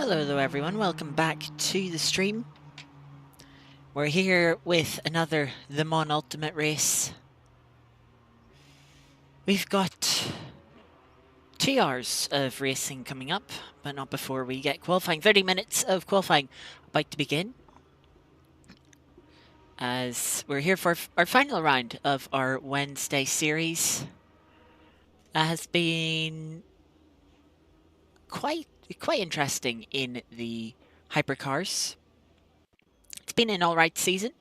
Hello everyone, welcome back to the stream. We're here with another Le Mans Ultimate race. We've got 2 hours of racing coming up, but not before we get qualifying. 30 minutes of qualifying about to begin. As we're here for our final round of our Wednesday series. That has been quite interesting in the Hypercars. It's been an alright season.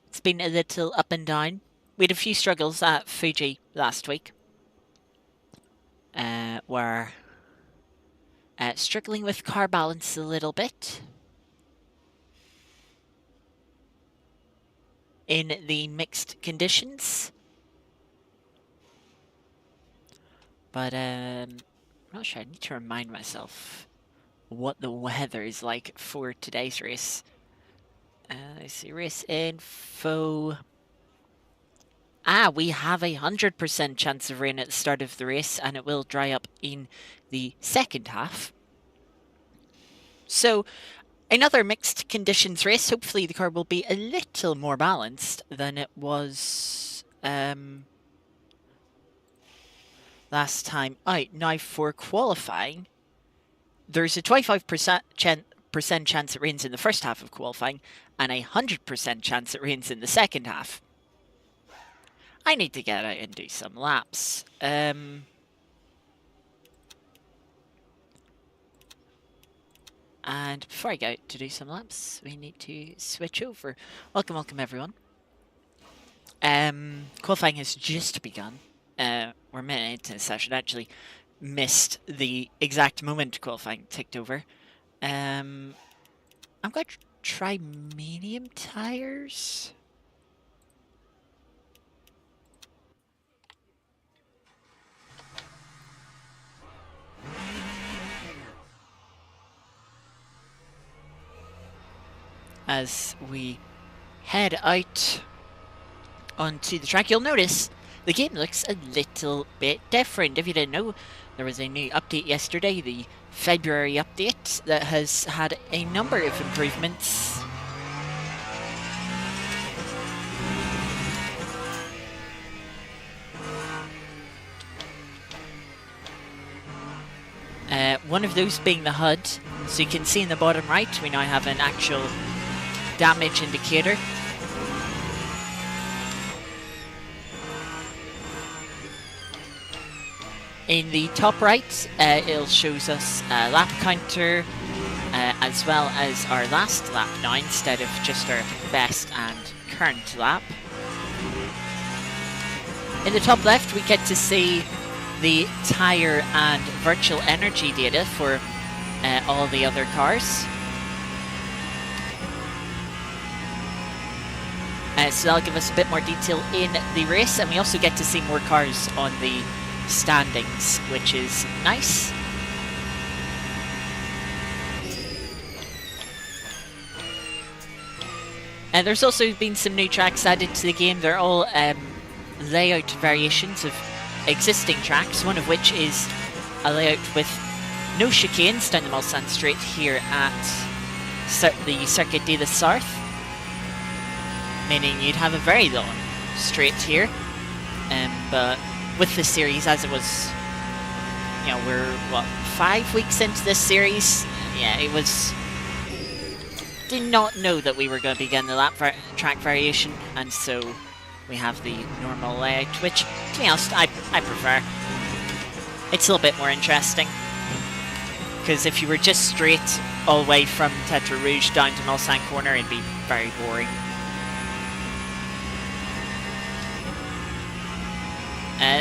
It's been a little up and down. We had a few struggles at Fuji last week. We're struggling with car balance a little bit. In the mixed conditions. But I'm not sure, I need to remind myself what the weather is like for today's race. Let's see, race info. We have 100% chance of rain at the start of the race, and it will dry up in the second half. So, another mixed conditions race. Hopefully the car will be a little more balanced than it was last time out. Now, for qualifying, there's a 25% chance it rains in the first half of qualifying, and 100% chance it rains in the second half. I need to get out and do some laps. And before I go out to do some laps, we need to switch over. Welcome everyone. Qualifying has just begun. We're a minute into the session. I actually missed the exact moment qualifying ticked over. I'm going to try medium tires. As we head out onto the track, you'll notice the game looks a little bit different. If you didn't know, there was a new update yesterday, the February update, that has had a number of improvements. One of those being the HUD. So you can see in the bottom right, we now have an actual damage indicator. In the top right, it shows us a lap counter, as well as our last lap now, instead of just our best and current lap. In the top left, we get to see the tyre and virtual energy data for all the other cars. So that'll give us a bit more detail in the race, and we also get to see more cars on the standings, which is nice. And there's also been some new tracks added to the game. They're all layout variations of existing tracks, one of which is a layout with no chicanes down the Mulsanne Straight here at the Circuit de la Sarthe, meaning you'd have a very long straight here. But with the series, as it was, you know, we're, what, 5 weeks into this series? Yeah, it was... Did not know that we were going to be getting the track variation, and so we have the normal layout, which, to be honest, I prefer. It's a little bit more interesting, because if you were just straight all the way from Tetra Rouge down to Mulsanne Corner, it'd be very boring.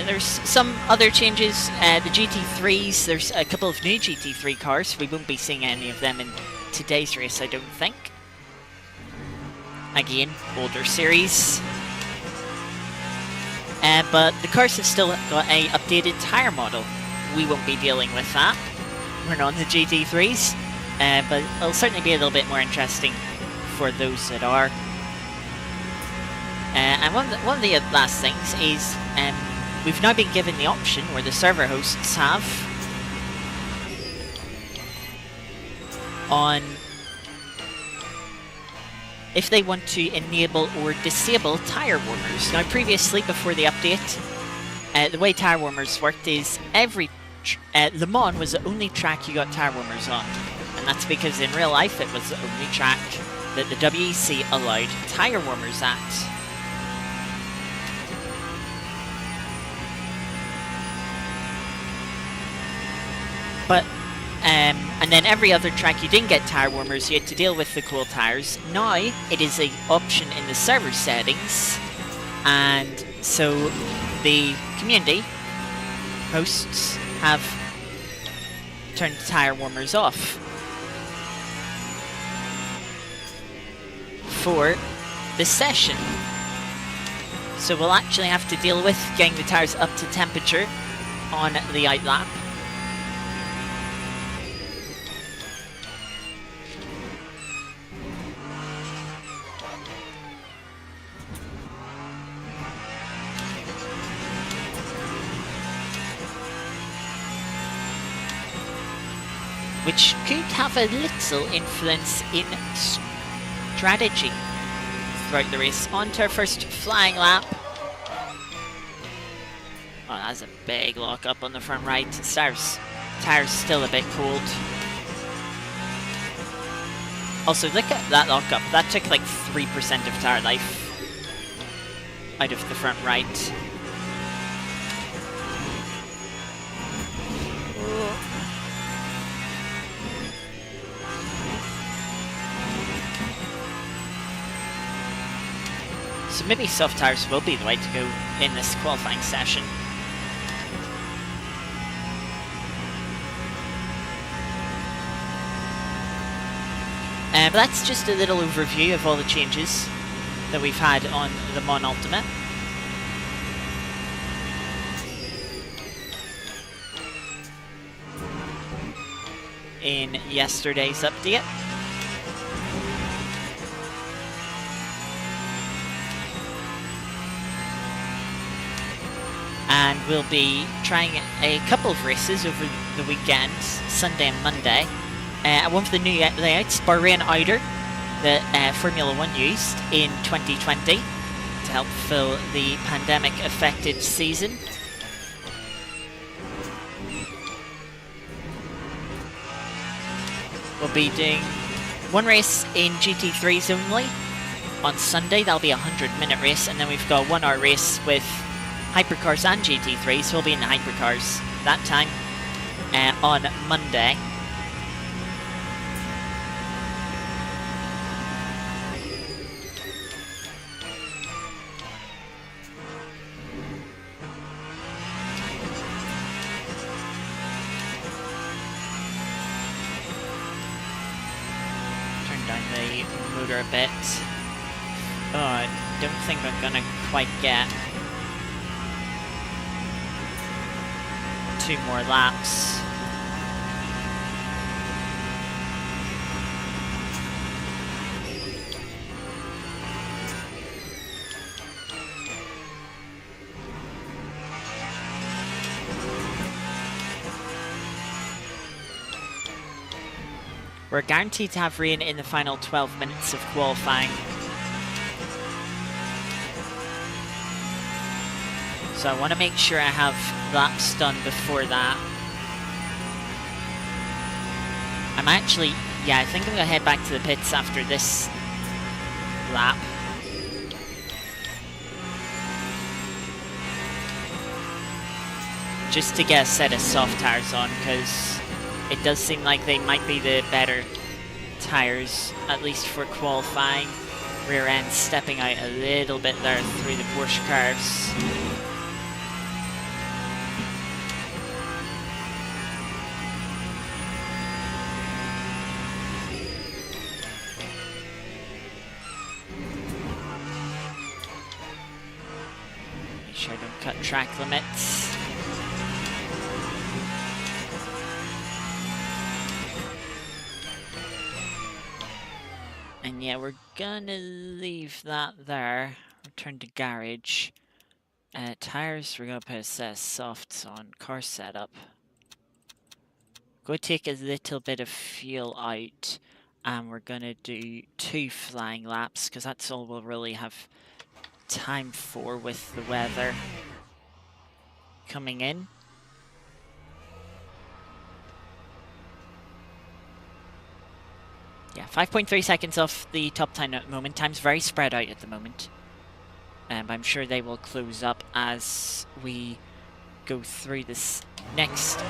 There's some other changes. The GT3s, there's a couple of new GT3 cars. We won't be seeing any of them in today's race, I don't think. Again, older series. But the cars have still got a updated tyre model. We won't be dealing with that. We're not on the GT3s. But it'll certainly be a little bit more interesting for those that are. And one of the last things is we've now been given the option, where the server hosts have, on if they want to enable or disable tire warmers. Now, previously, before the update, the way tire warmers worked is every Le Mans was the only track you got tire warmers on, and that's because in real life it was the only track that the WEC allowed tire warmers at. But and then every other track you didn't get tire warmers, you had to deal with the cool tires. Now it is an option in the server settings, and so the community hosts have turned tire warmers off for this session. So we'll actually have to deal with getting the tires up to temperature on the outlap. Which could have a little influence in strategy throughout the race. On to our first flying lap. Oh, that's a big lock up on the front right. Tire's still a bit cold. Also, look at that lock up. That took like 3% of tire life out of the front right. So maybe soft tires will be the way to go in this qualifying session. But that's just a little overview of all the changes that we've had on the Le Mans Ultimate. In yesterday's update. And we'll be trying a couple of races over the weekend, Sunday and Monday. One of the new layouts, Bahrain Outer, that Formula 1 used in 2020 to help fill the pandemic-affected season. We'll be doing one race in GT3s only on Sunday. That'll be a 100-minute race, and then we've got a 1-hour race with Hypercars and GT3, so we'll be in the Hypercars that time on Monday. Turn down the motor a bit. Oh, I don't think I'm gonna quite get 2 more laps. We're guaranteed to have rain in the final 12 minutes of qualifying. So I want to make sure I have laps done before that. I'm actually, yeah, I think I'm going to head back to the pits after this lap. Just to get a set of soft tires on, because it does seem like they might be the better tires, at least for qualifying. Rear end stepping out a little bit there through the Porsche cars. Make sure I don't cut track limits. And yeah, we're gonna leave that there. Return to garage. Tires, we're gonna put a set of softs on. Car setup. Go take a little bit of fuel out, and we're gonna do 2 flying laps, because that's all we'll really have time for with the weather coming in. Yeah, 5.3 seconds off the top time at the moment. Time's very spread out at the moment. I'm sure they will close up as we go through this next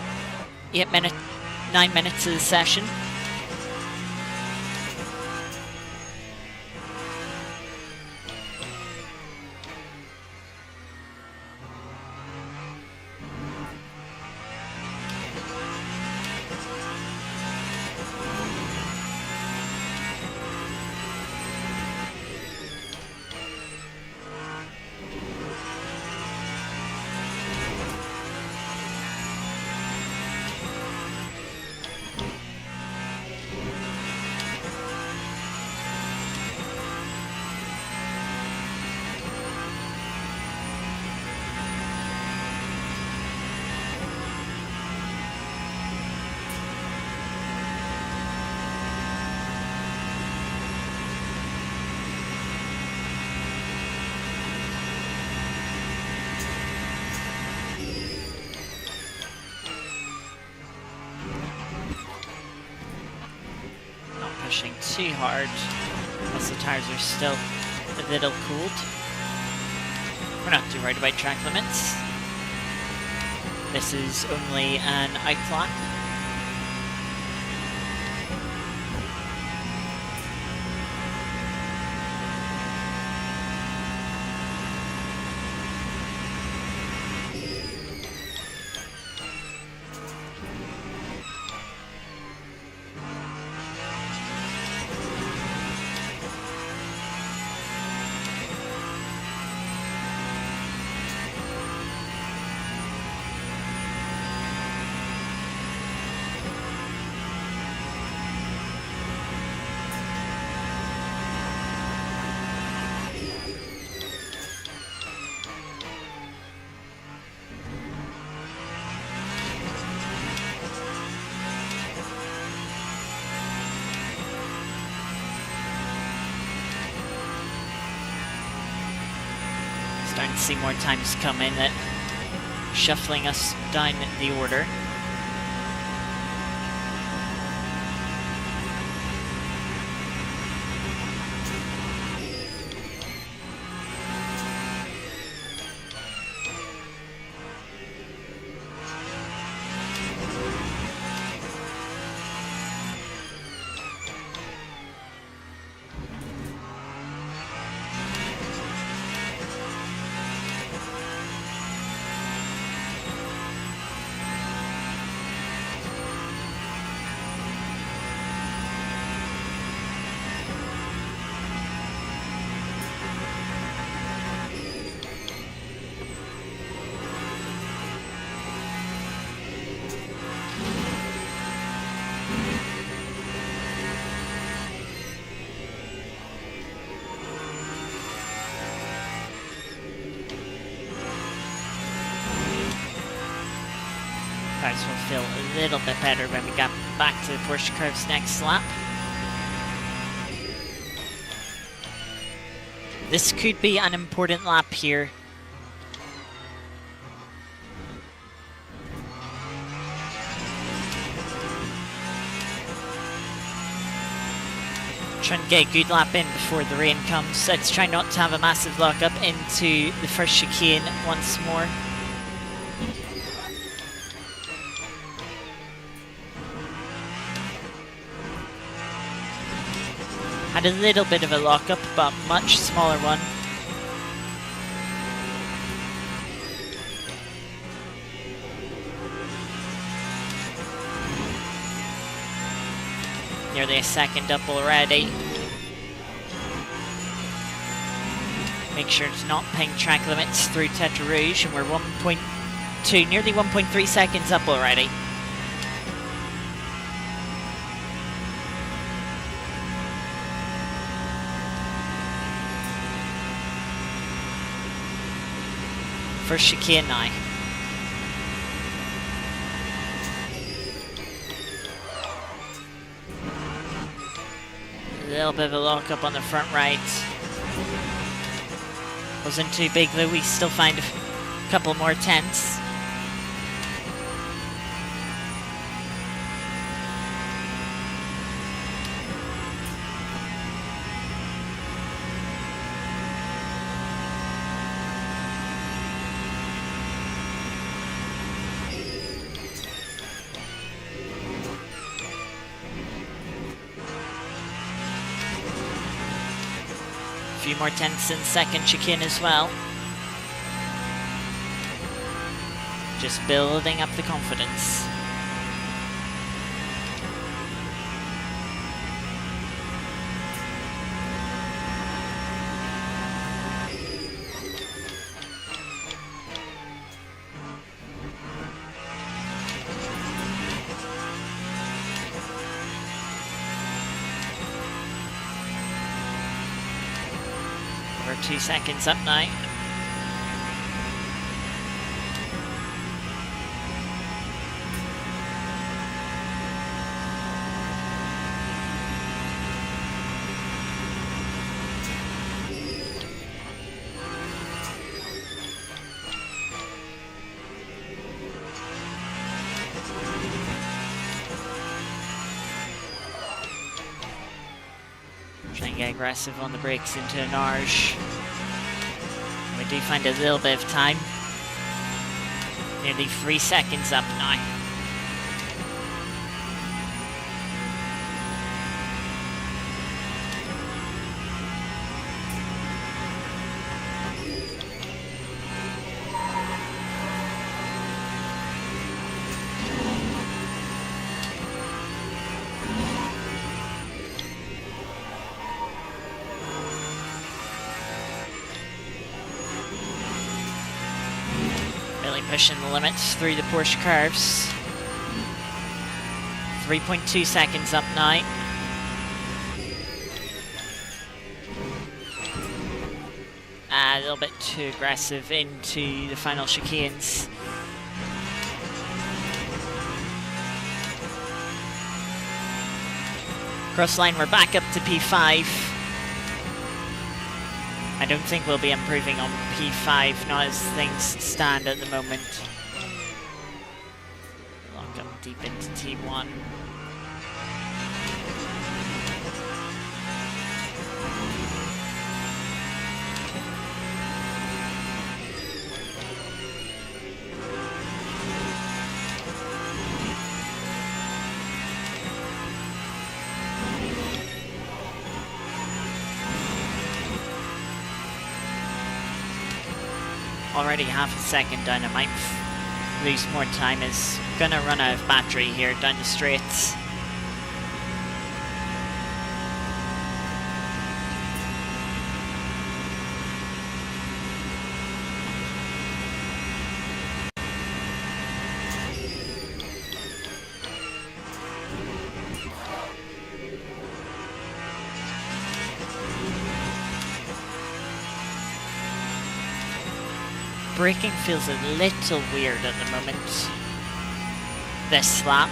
9 minutes of the session. Pushing too hard as the tires are still a little cooled. We're not too worried about track limits. This is only an outlap. Starting to see more times come in that shuffling us down the order. Cars will feel a little bit better when we get back to the Porsche curves next lap. This could be an important lap here. Try and get a good lap in before the rain comes. Let's try not to have a massive lock-up into the first chicane once more. Had a little bit of a lock-up, but much smaller one. Nearly a second up already. Make sure to not ping track limits through Tetra Rouge, and we're 1.2, nearly 1.3 seconds up already. First chicane now. little bit of a lock-up on the front right. Wasn't too big though, we still find a couple more tenths. A few more tenths in second chicane as well. Just building up the confidence. Over 2 seconds up now. Try and get aggressive on the brakes into an arch. We do find a little bit of time. Nearly 3 seconds up now. Pushing the limits through the Porsche curves. 3.2 seconds up now. A little bit too aggressive into the final chicanes. Cross line, we're back up to P5. I don't think we'll be improving on P5, not as things stand at the moment. Lock up deep into T1. Already half a second down, I might lose more time. Is gonna run out of battery here down the straights. Braking feels a little weird at the moment. This lap.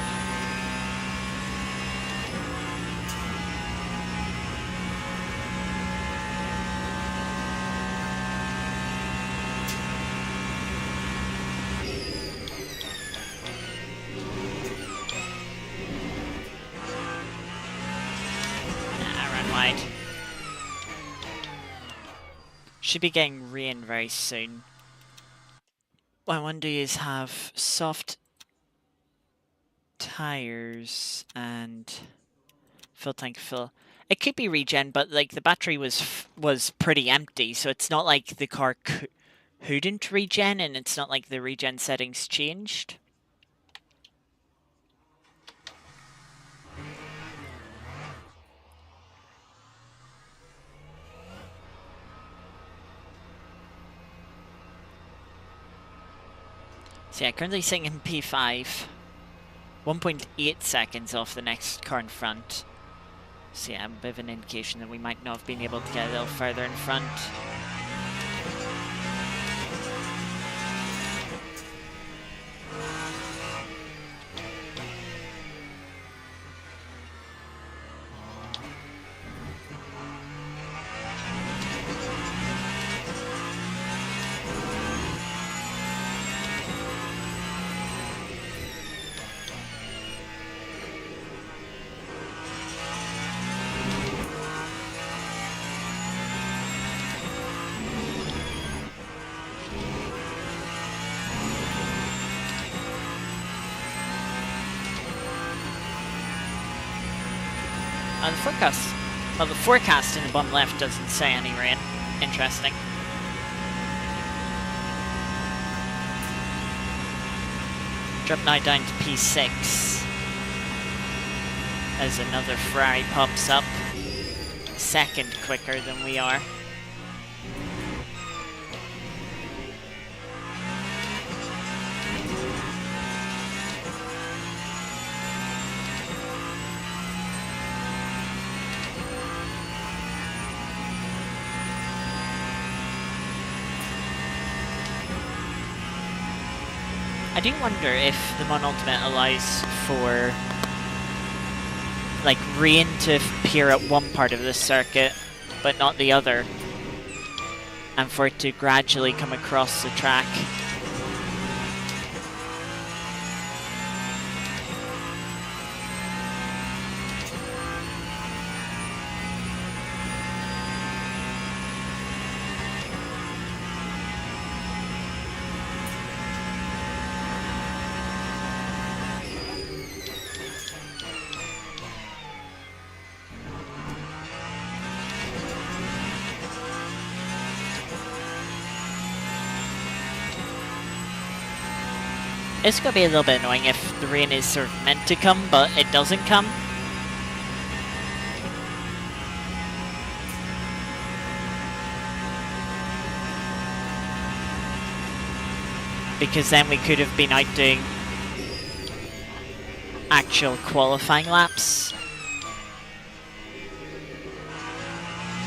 Run wide. Should be getting rain very soon. What I want to do is have soft tires and full tank fill. It could be regen, but like the battery was pretty empty, so it's not like the car couldn't regen, and it's not like the regen settings changed. So yeah, currently sitting in P5. 1.8 seconds off the next car in front. So yeah, a bit of an indication that we might not have been able to get a little further in front. The forecast. Well, the forecast in the bottom left doesn't say any rain. Interesting. Drop now down to P6. As another fry pops up. Second quicker than we are. I do wonder if the Mon Ultimate allows for like rain to appear at one part of the circuit but not the other, and for it to gradually come across the track. It's going to be a little bit annoying if the rain is sort of meant to come, but it doesn't come. Because then we could have been out doing actual qualifying laps.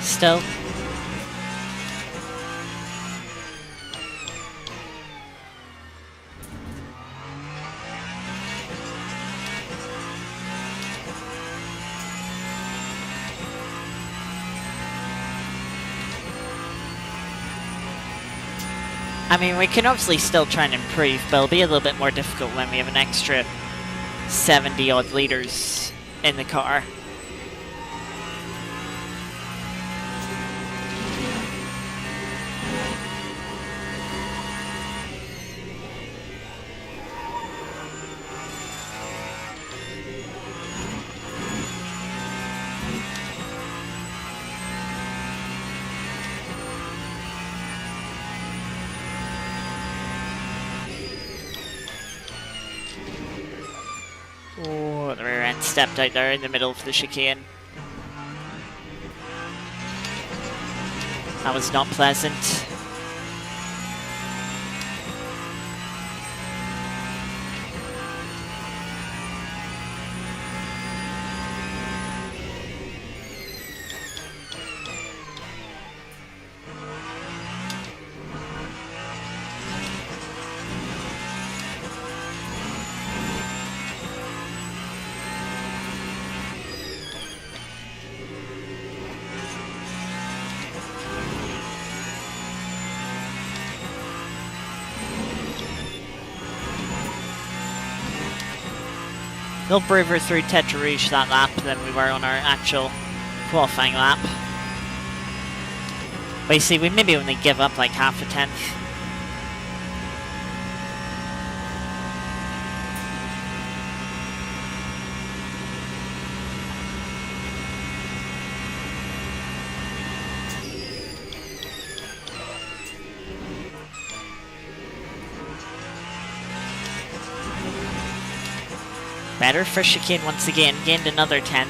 Still. I mean, we can obviously still try and improve, but it'll be a little bit more difficult when we have an extra 70 odd litres in the car. Oh, the rear end stepped out there in the middle of the chicane. That was not pleasant. A little braver through Tetra Rouge that lap than we were on our actual qualifying lap. But you see, we maybe only give up like half a tenth. Better for chicane once again, gained another 10th.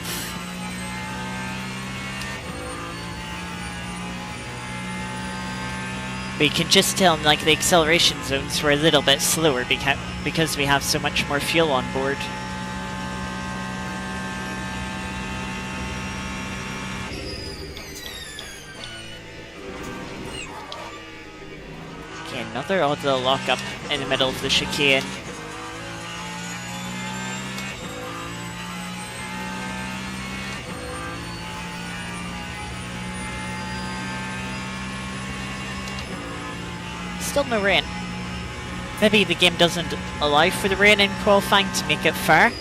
But you can just tell, like, the acceleration zones were a little bit slower because we have so much more fuel on board. Okay, another odd little lock-up in the middle of the chicane. Still no rain. Maybe the game doesn't allow for the rain in qualifying to make it fair.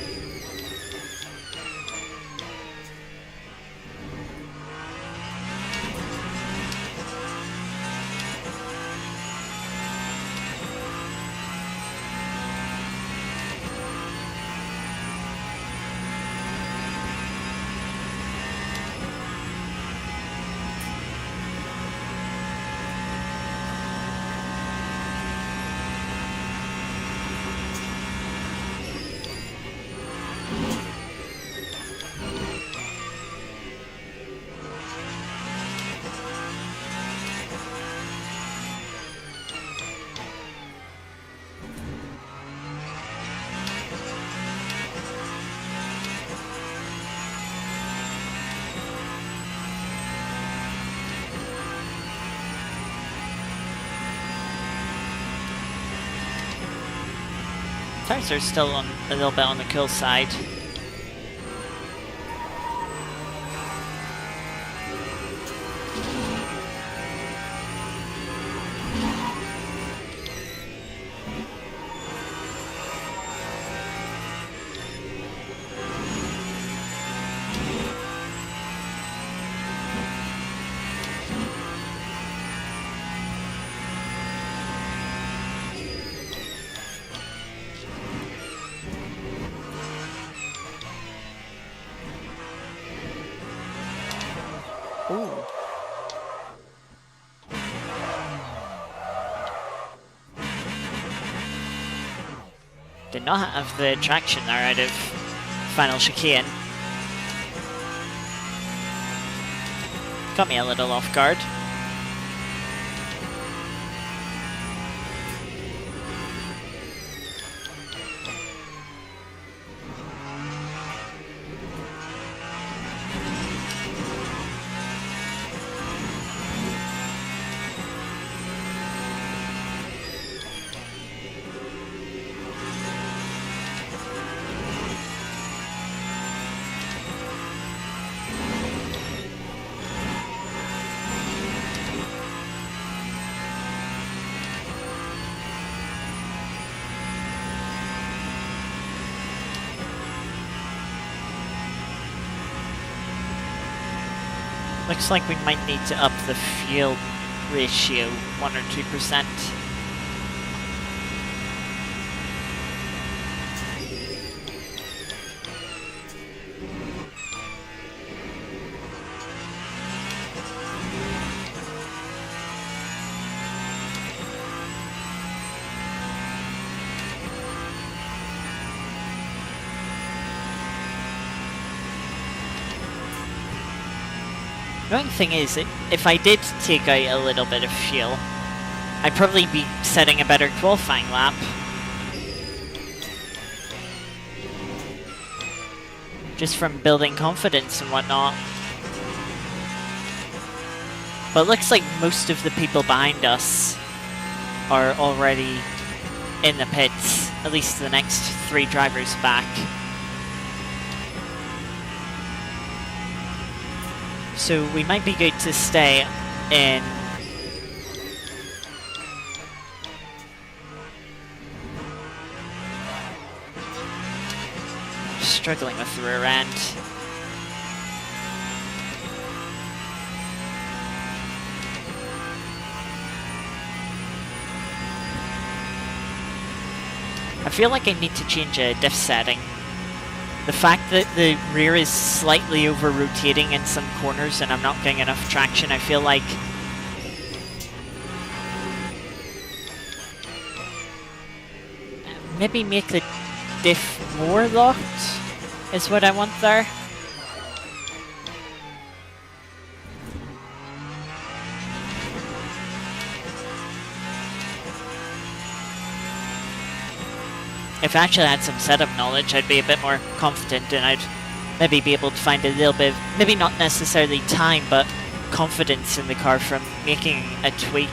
tires are still on a little bit on the cool side. Ooh. Did not have the traction there out of final chicane. Got me a little off guard. Looks like we might need to up the fuel ratio 1 or 2%. The only thing is, if I did take out a little bit of fuel, I'd probably be setting a better qualifying lap. Just from building confidence and whatnot. But it looks like most of the people behind us are already in the pits, at least the next 3 drivers back. So we might be good to stay in. Struggling with the rear end. I feel like I need to change a diff setting. The fact that the rear is slightly over-rotating in some corners and I'm not getting enough traction, I feel like maybe make the diff more locked is what I want there. If I actually had some setup knowledge, I'd be a bit more confident and I'd maybe be able to find a little bit of, maybe not necessarily time, but confidence in the car from making a tweak.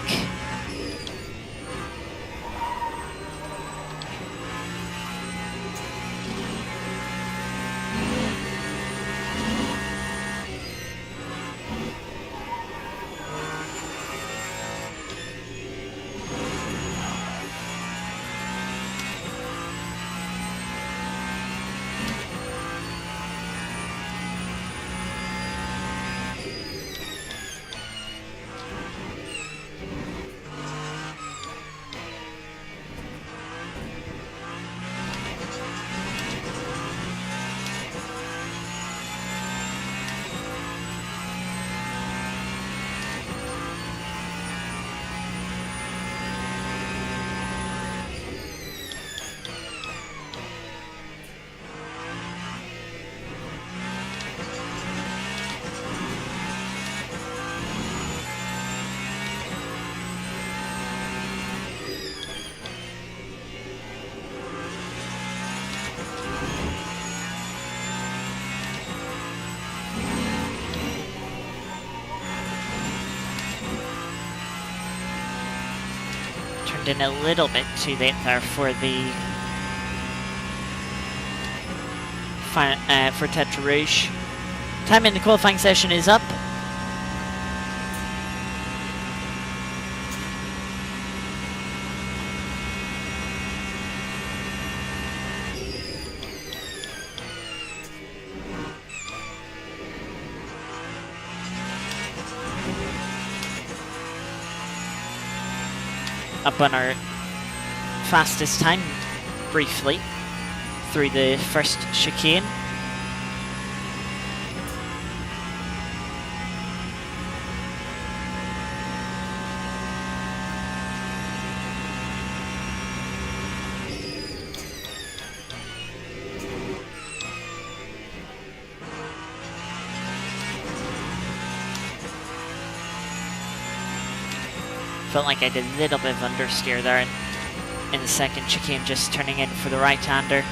In a little bit too late there for the for Tetra Rouge. Time in the qualifying session is up. Up on our fastest time briefly through the first chicane. Felt like I did a little bit of understeer there in the second chicane, just turning in for the right-hander.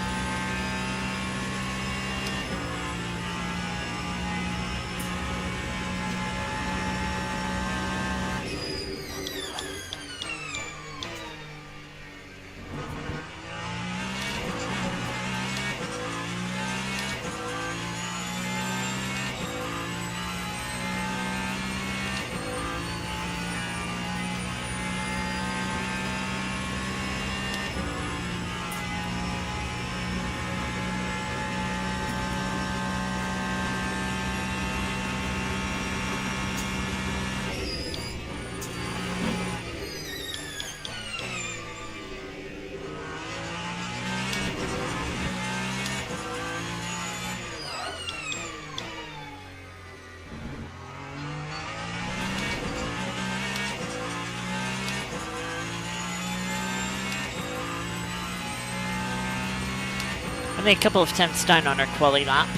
Only a couple of tenths down on our quali lap.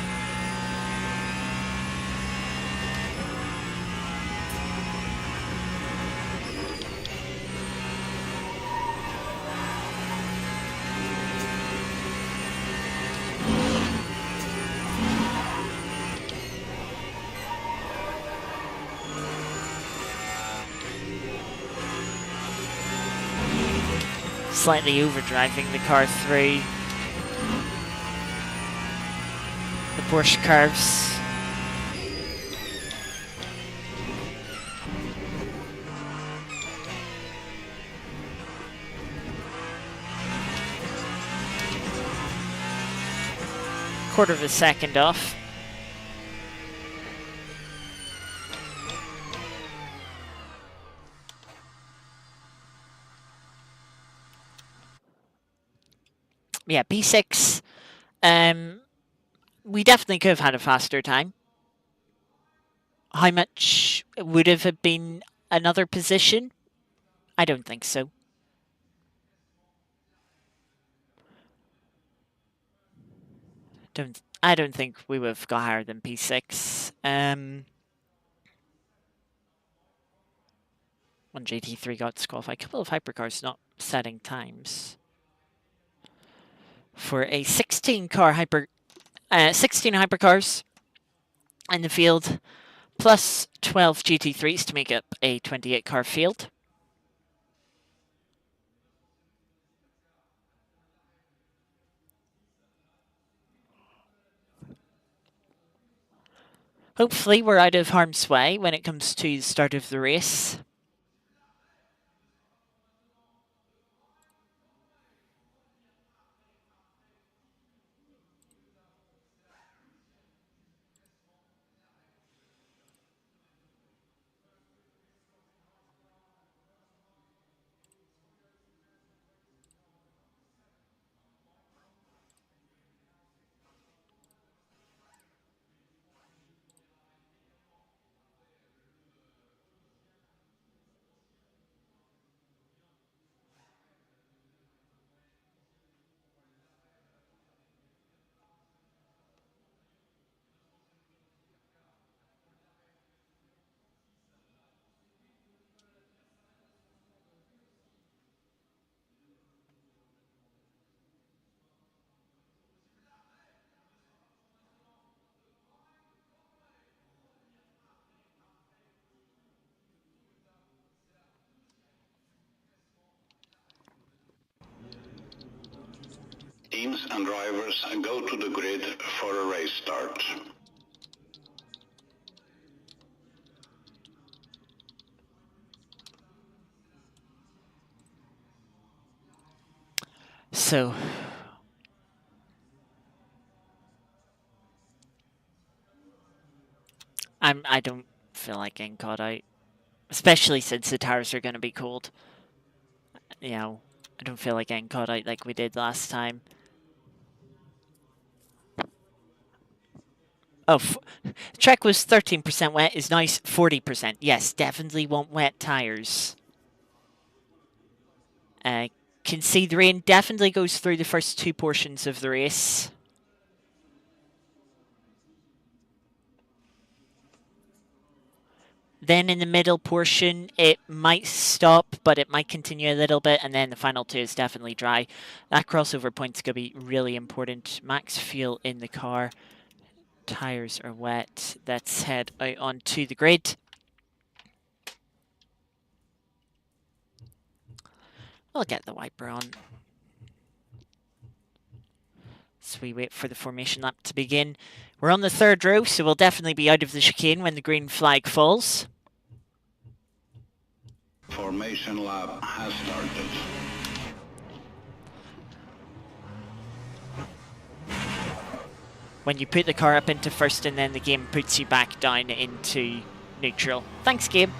Slightly overdriving the car through the Porsche curves. Quarter of a second off. Yeah, P6. We definitely could have had a faster time. How much would have been another position? I don't think so. I don't think we would have got higher than P6. One GT3 got disqualified. A couple of hypercars not setting times. For a 16 hypercars in the field, plus 12 GT3s to make up a 28 car field. Hopefully we're out of harm's way when it comes to the start of the race. teams and drivers go to the grid for a race start. So, I don't feel like getting caught out, especially since the tires are going to be cold. You know, I don't feel like getting caught out like we did last time. Oh, the track was 13% wet, is now 40%. Yes, definitely want wet tires. Can see the rain definitely goes through the first two portions of the race. Then in the middle portion, it might stop, but it might continue a little bit, and then the final two is definitely dry. That crossover point's going to be really important. Max fuel in the car. Tires are wet. Let's head out onto the grid. I'll get the wiper on. So we wait for the formation lap to begin. We're on the third row, so we'll definitely be out of the chicane when the green flag falls. Formation lap has started. When you put the car up into first and then the game puts you back down into neutral. Thanks, game.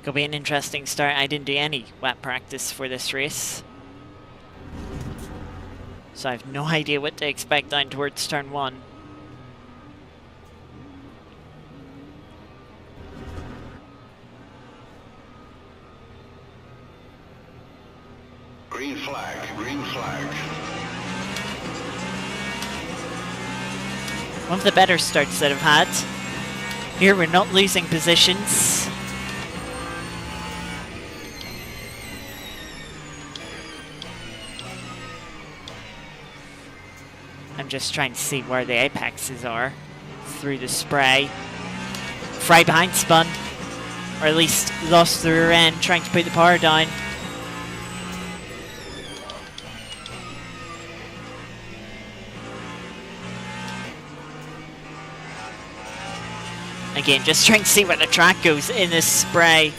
Could be an interesting start. I didn't do any wet practice for this race, so I have no idea what to expect down towards turn one. Green flag, green flag. One of the better starts that I've had. Here we're not losing positions. I'm just trying to see where the apexes are through the spray. Fry behind spun, or at least lost the rear end trying to put the power down. Again, just trying to see where the track goes in this spray.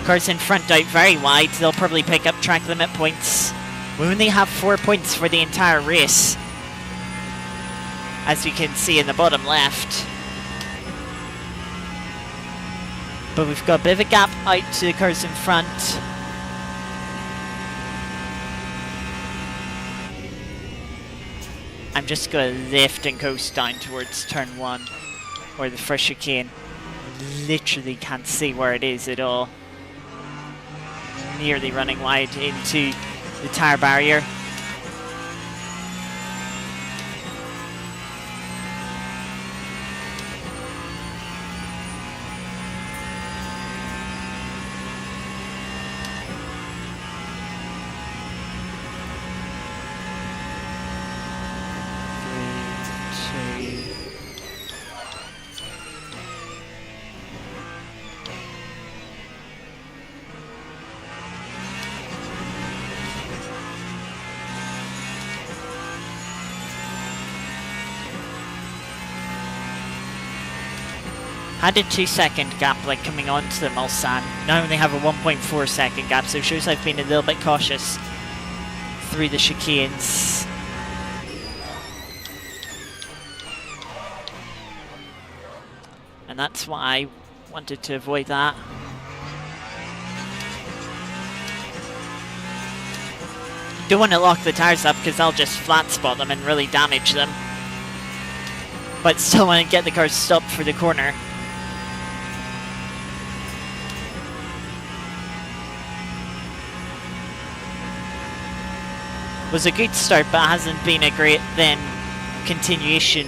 Cars in front out very wide. They'll probably pick up track limit points. We only have 4 points for the entire race, as you can see in the bottom left. But we've got a bit of a gap out to the cars in front. I'm just going to lift and coast down towards turn one, or the first chicane. Literally can't see where it is at all. Nearly running wide into the tyre barrier. Had a 2-second gap like coming onto the Mulsanne. Now only have a 1.4 second gap, so it shows I've been a little bit cautious through the chicanes. And that's why I wanted to avoid that. Don't want to lock the tires up because I'll just flat spot them and really damage them. But still want to get the car stopped for the corner. Was a good start, but hasn't been a great then continuation.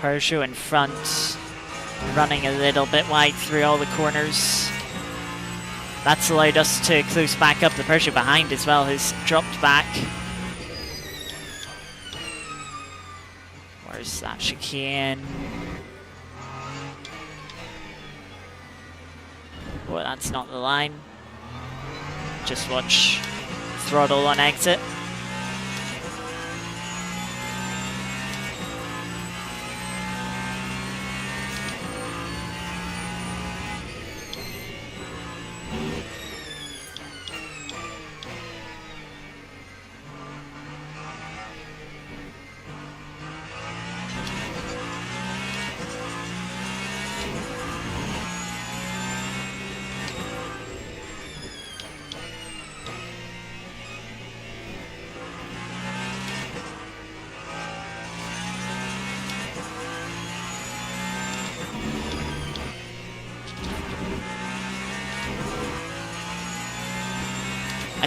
Peugeot in front, running a little bit wide through all the corners. That's allowed us to close back up. The Peugeot behind as well has dropped back. Where's that chicane? Well, that's not the line. Just watch throttle on exit.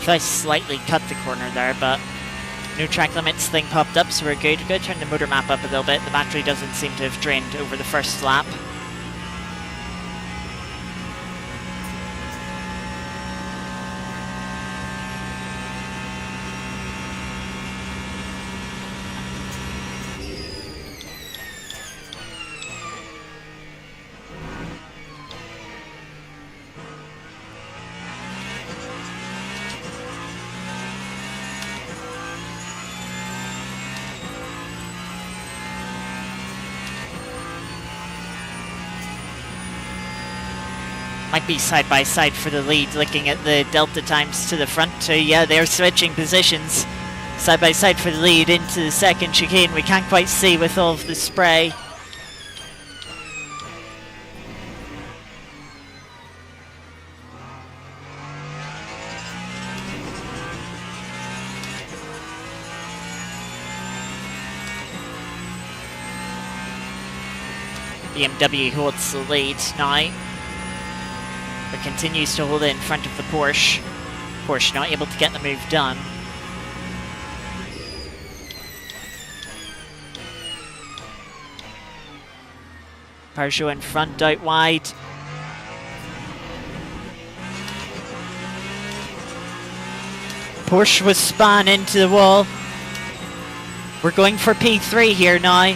I slightly cut the corner there, but new track limits thing popped up, so we're good. We're going to turn the motor map up a little bit. The battery doesn't seem to have drained over the first lap. Might be side by side for the lead, looking at the delta times to the front too. Yeah, they're switching positions. Side by side for the lead into the second chicane. We can't quite see with all of the spray. BMW holds the lead now. But continues to hold it in front of the Porsche. Porsche not able to get the move done. Peugeot in front, out wide. Porsche was spun into the wall. We're going for P3 here now.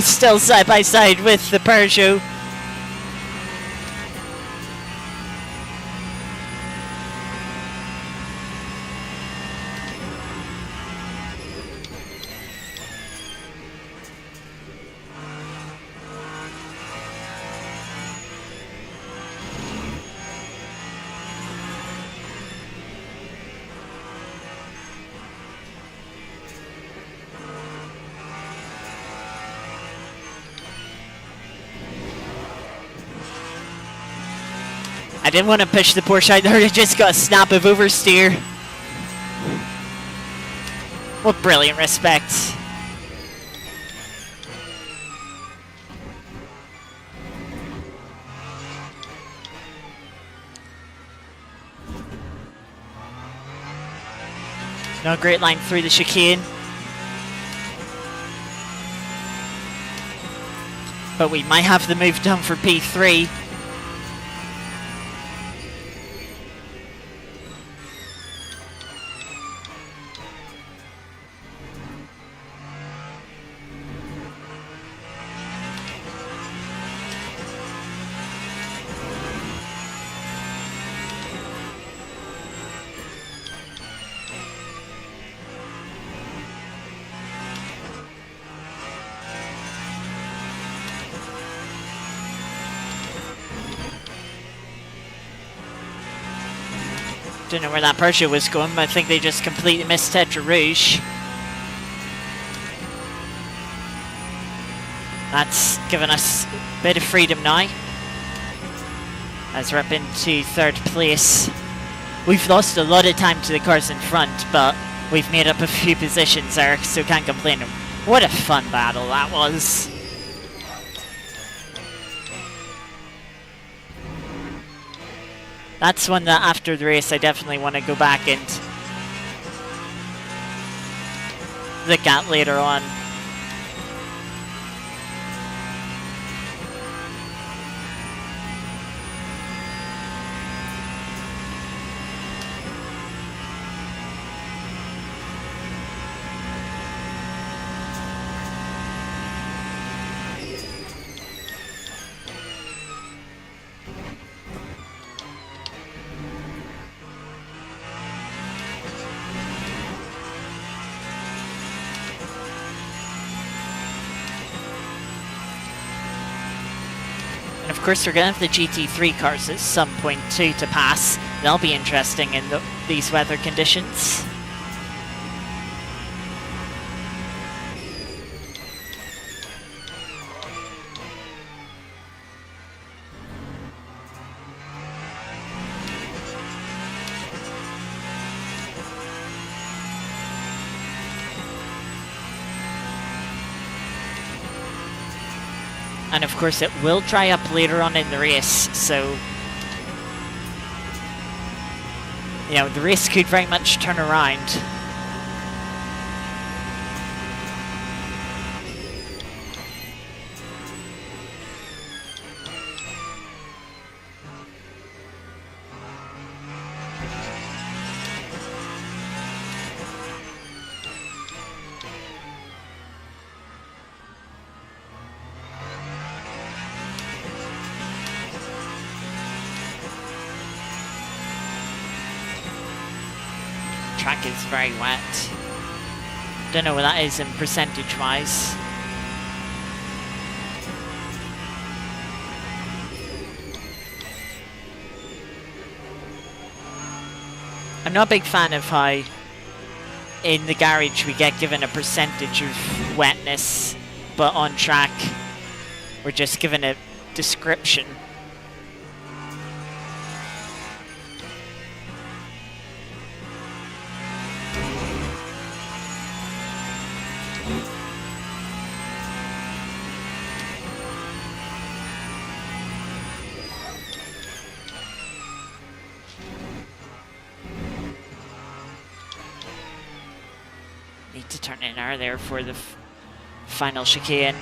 Still side by side with the Peugeot. I didn't want to push the Porsche out there, I just got a snap of oversteer. What brilliant respect. No great line through the chicane. But we might have the move done for P3. Don't know where that Peugeot was going, but I think they just completely missed Tetra Rouge. That's given us a bit of freedom now, as we're up into 3rd place. We've lost a lot of time to the cars in front, but we've made up a few positions there, so can't complain. What a fun battle that was. That's one that after the race I definitely want to go back and look at later on. Of course, we're going to have the GT3 cars at some point too to pass. They'll be interesting in these weather conditions. And of course it will dry up later on in the race, so you know, the race could very much turn around. Track is very wet. Don't know what that is in percentage wise. I'm not a big fan of how in the garage we get given a percentage of wetness, but on track we're just given a description. Need to turn in R there for the final chicane.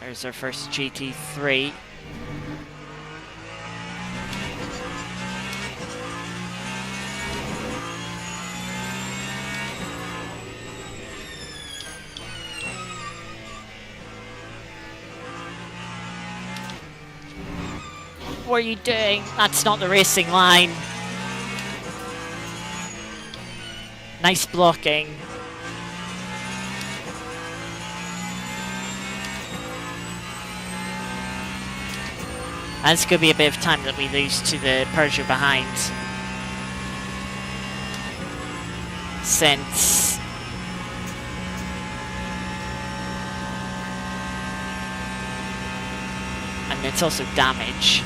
There's our first GT3. What are you doing? That's not the racing line. Nice blocking. That's going to be a bit of time that we lose to the Peugeot behind. Since... and it's also damage.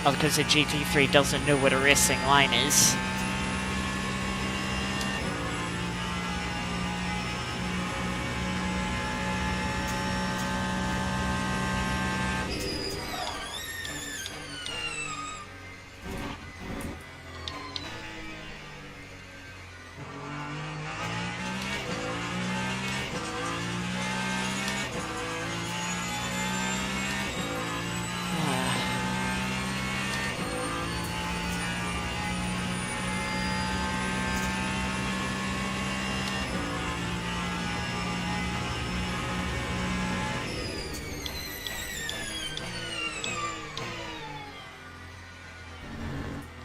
Well, because the GT3 doesn't know what a racing line is.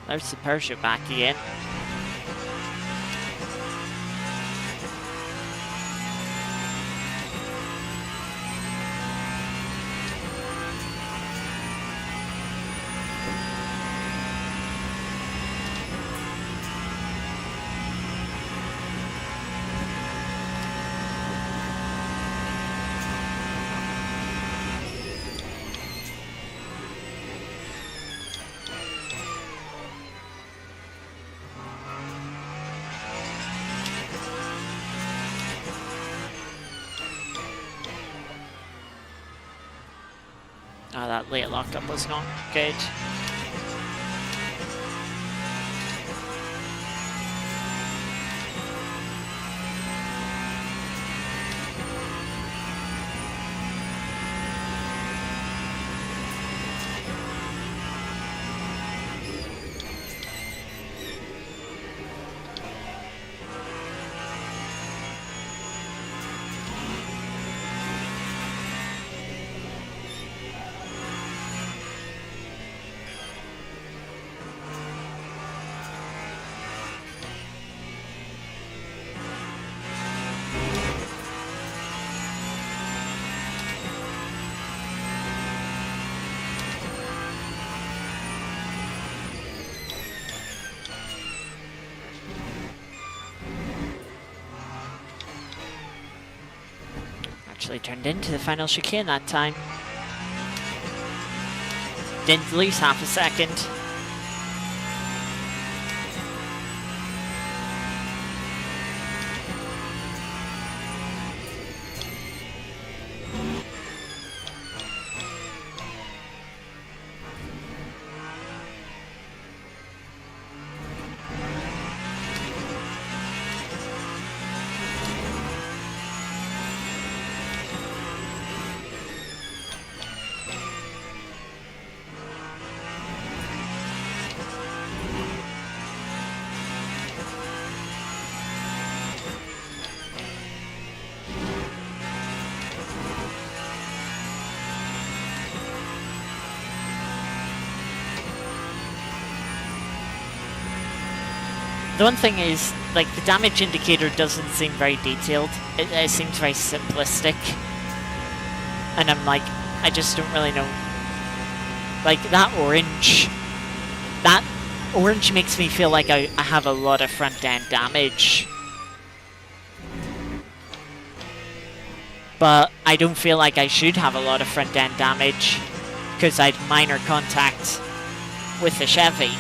There's the Peugeot back again. Oh, that late lockup was not good. Actually turned into the final chicane that time. Didn't lose half a second. The one thing is, like, the damage indicator doesn't seem very detailed. It seems very simplistic. And I'm like, I just don't really know. Like, that orange makes me feel like I have a lot of front end damage. But I don't feel like I should have a lot of front end damage because I had minor contact with the Chevy.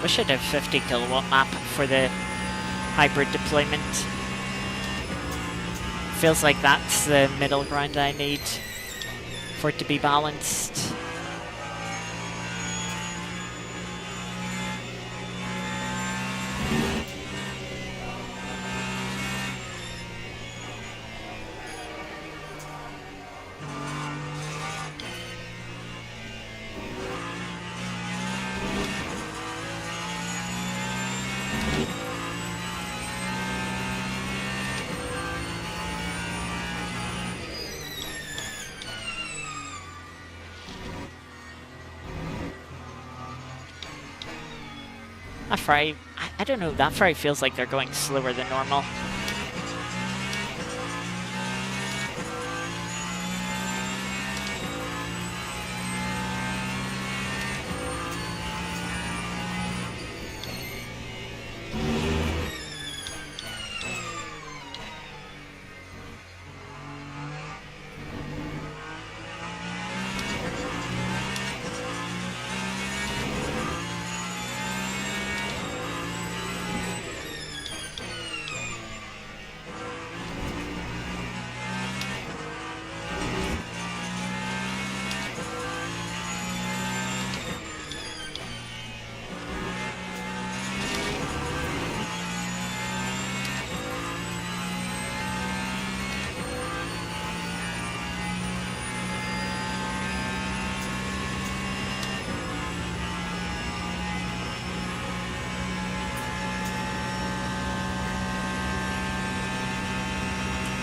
Wish I'd have 50 kilowatt map for the hybrid deployment. Feels like that's the middle ground I need for it to be balanced. That Ferrari, I don't know, that Ferrari feels like they're going slower than normal.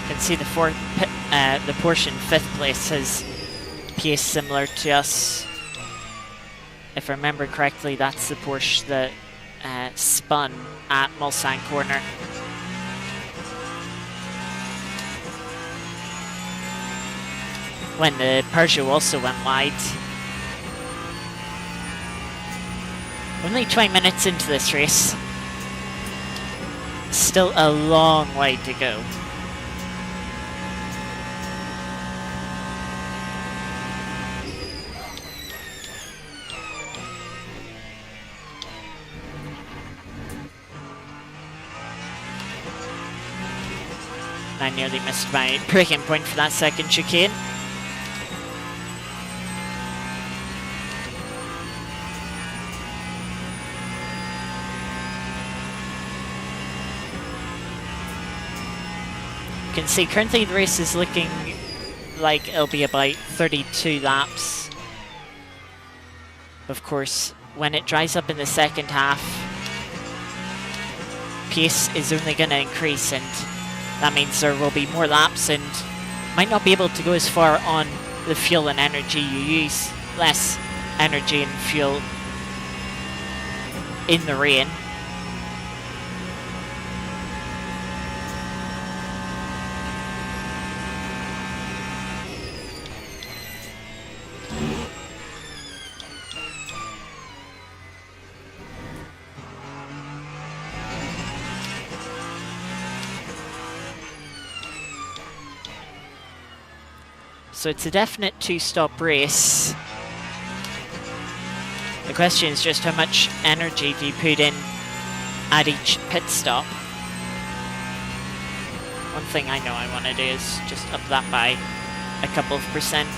You can see the Porsche in 5th place has pace similar to us. If I remember correctly, that's the Porsche that spun at Mulsanne Corner. When the Peugeot also went wide. Only 20 minutes into this race. Still a long way to go. I nearly missed my braking point for that second chicane. You can see currently the race is looking like it'll be about 32 laps. Of course, when it dries up in the second half, pace is only going to increase, and that means there will be more laps and might not be able to go as far on the fuel and energy you use. Less energy and fuel in the rain. So it's a definite 2-stop race. The question is just how much energy do you put in at each pit stop? One thing I know I want to do is just up that by a couple of percent.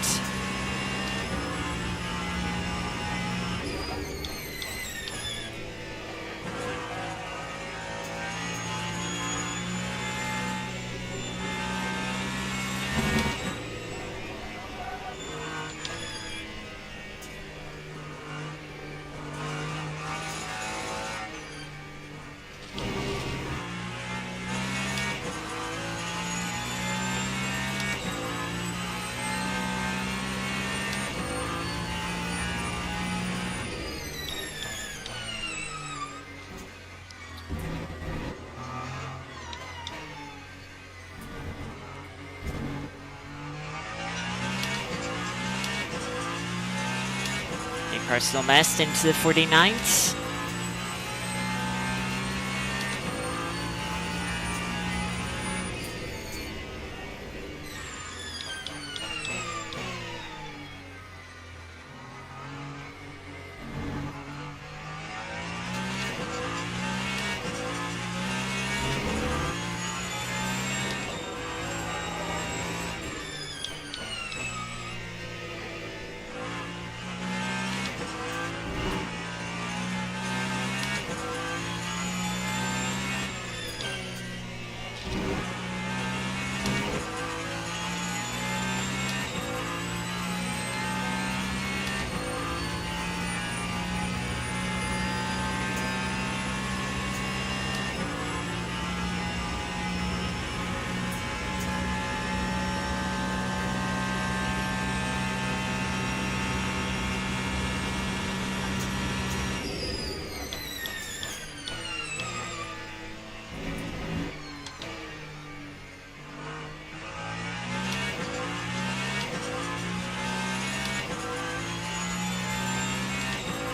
Personal best into the 49s.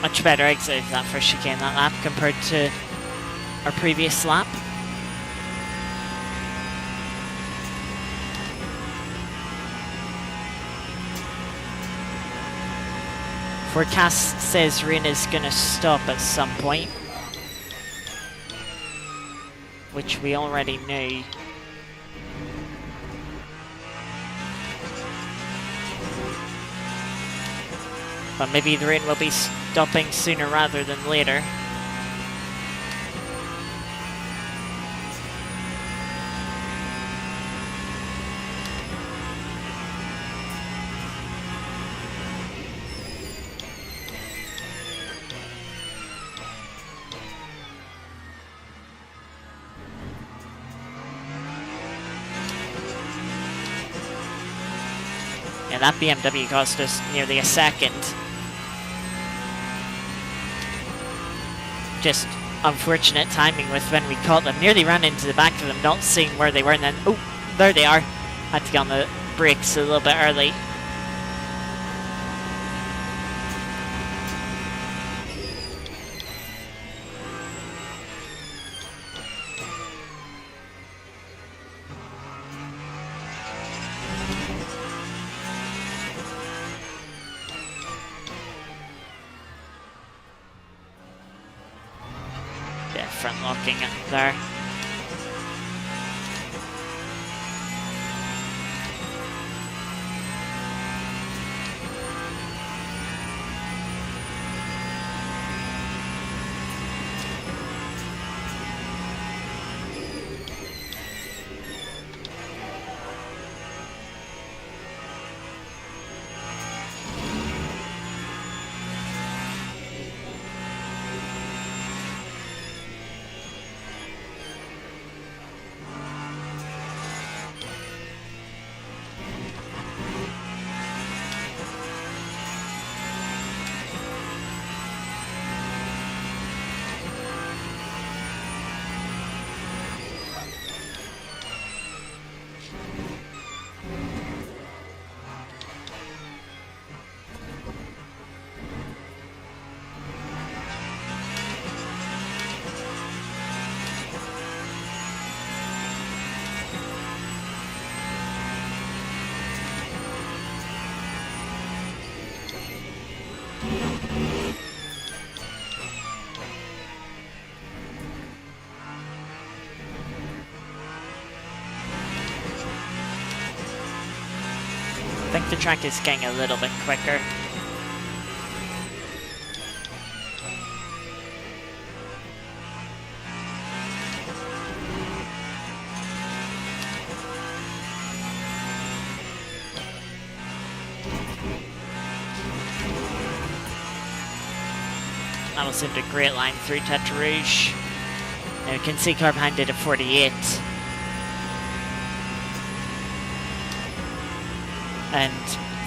much better exit of that first chicane that lap compared to our previous lap. Forecast says rain is going to stop at some point, which we already knew. But maybe the rain will be stopping sooner rather than later. Yeah, that BMW cost us nearly a second. Just unfortunate timing with when we caught them. Nearly ran into the back of them, not seeing where they were, and then, oh, there they are. Had to get on the brakes a little bit early. Front locking up there. I think the track is getting a little bit quicker. That was into great line through Tete Rouge. Now you can see car behind it at 48. And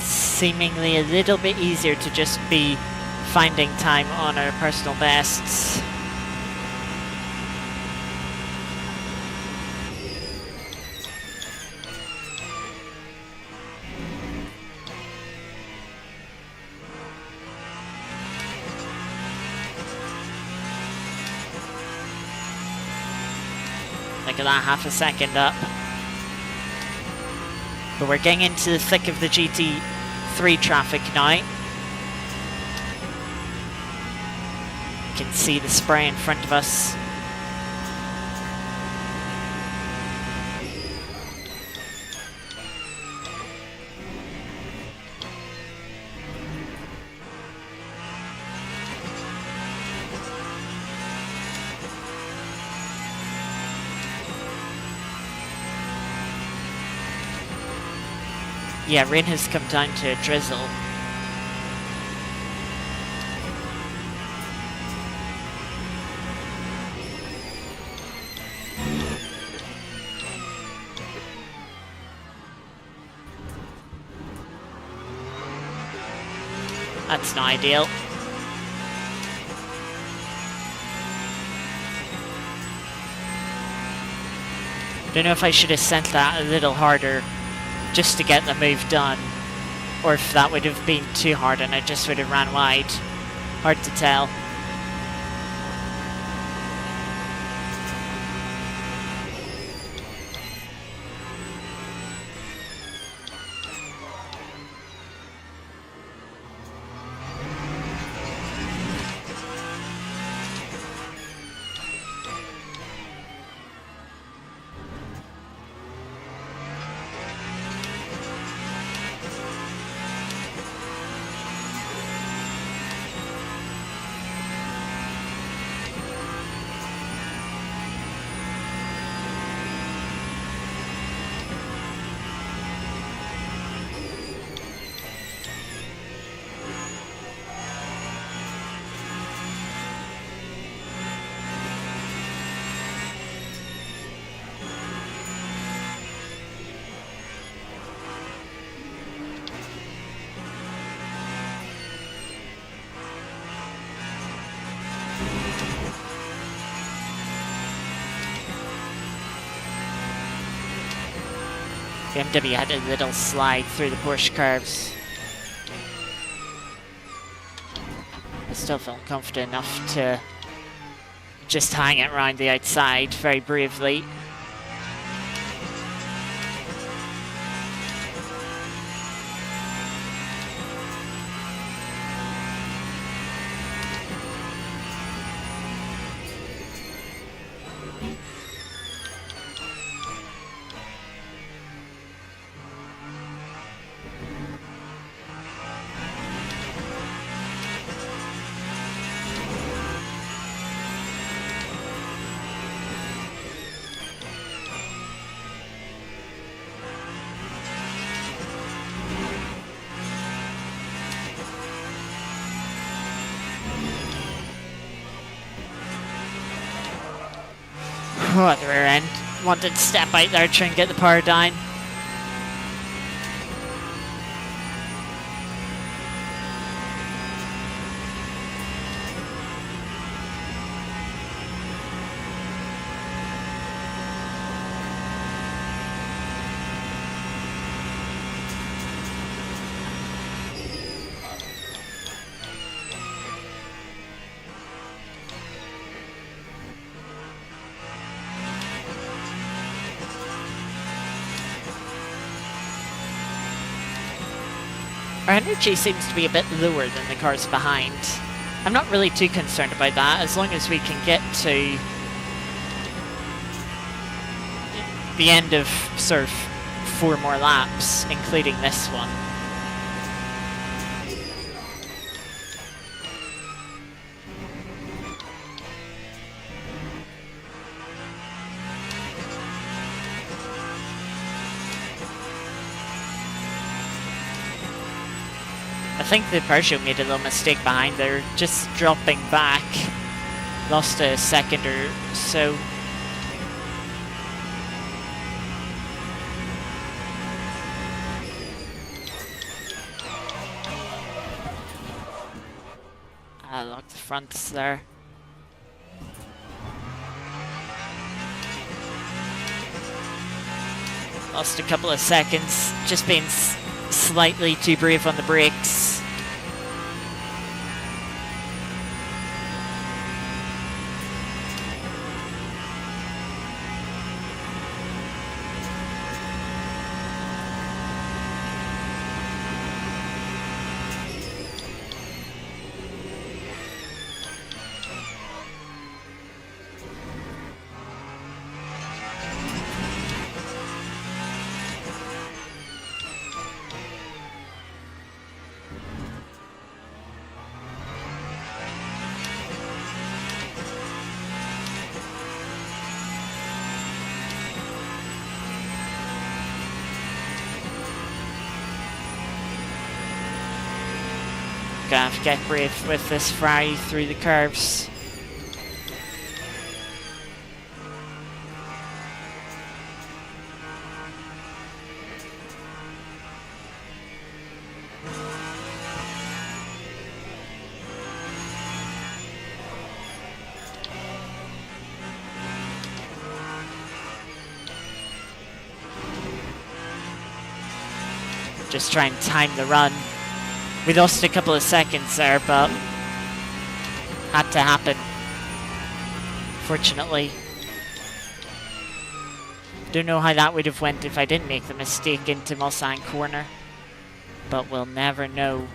seemingly a little bit easier to just be finding time on our personal bests. Look at that, half a second up. But we're getting into the thick of the GT3 traffic now. You can see the spray in front of us. Yeah, rain has come down to a drizzle. That's not ideal. Don't know if I should have sent that a little harder just to get the move done, or if that would have been too hard and I just would have ran wide. Hard to tell. BMW had a little slide through the Porsche curves. I still felt confident enough to just hang it around the outside very bravely. Oh, at the rear end. Wanted to step out there, try and get the power down. Our energy seems to be a bit lower than the cars behind. I'm not really too concerned about that, as long as we can get to the end of sort of 4 more laps, including this one. I think the Peugeot made a little mistake behind there, just dropping back. Lost a second or so. I locked the fronts there. Lost a couple of seconds, just being slightly too brave on the brakes. Gonna have to get brave with this fry through the curves. Just try and time the run. We lost a couple of seconds there, but Had to happen. Fortunately. Don't know how that would have went if I didn't make the mistake into Mulsanne corner. But we'll never know.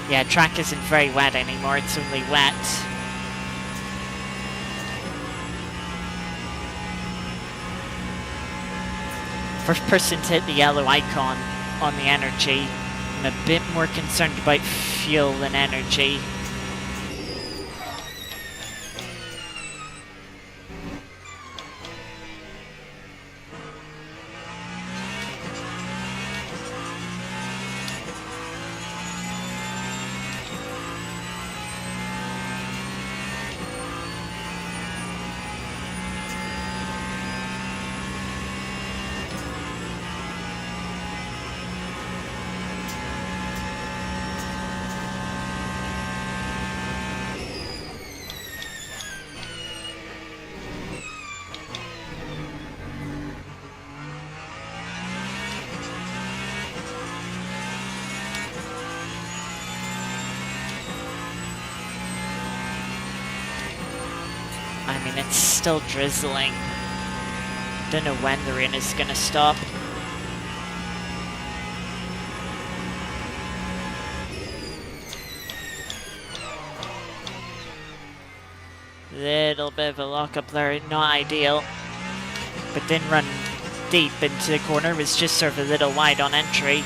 Yeah, track isn't very wet anymore, it's only wet. First person to hit the yellow icon on the energy. I'm a bit more concerned about fuel than energy. I mean, it's still drizzling. Don't know when the rain is gonna stop. Little bit of a lock up there, not ideal. But didn't run deep into the corner, was just sort of a little wide on entry.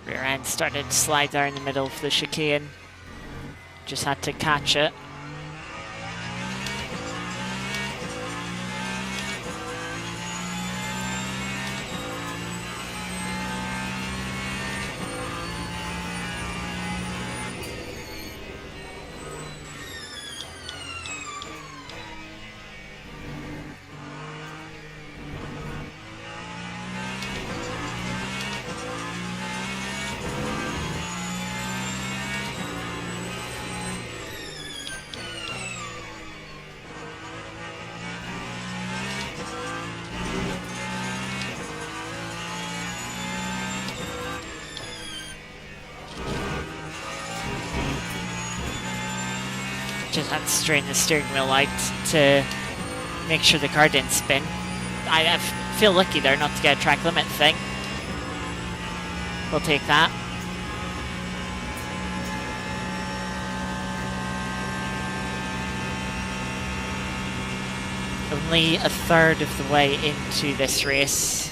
Rear end started to slide there in the middle of the chicane. Just had to catch it. Just had to strain the steering wheel out to make sure the car didn't spin. I feel lucky there not to get a track limit thing. We'll take that. only a third of the way into this race.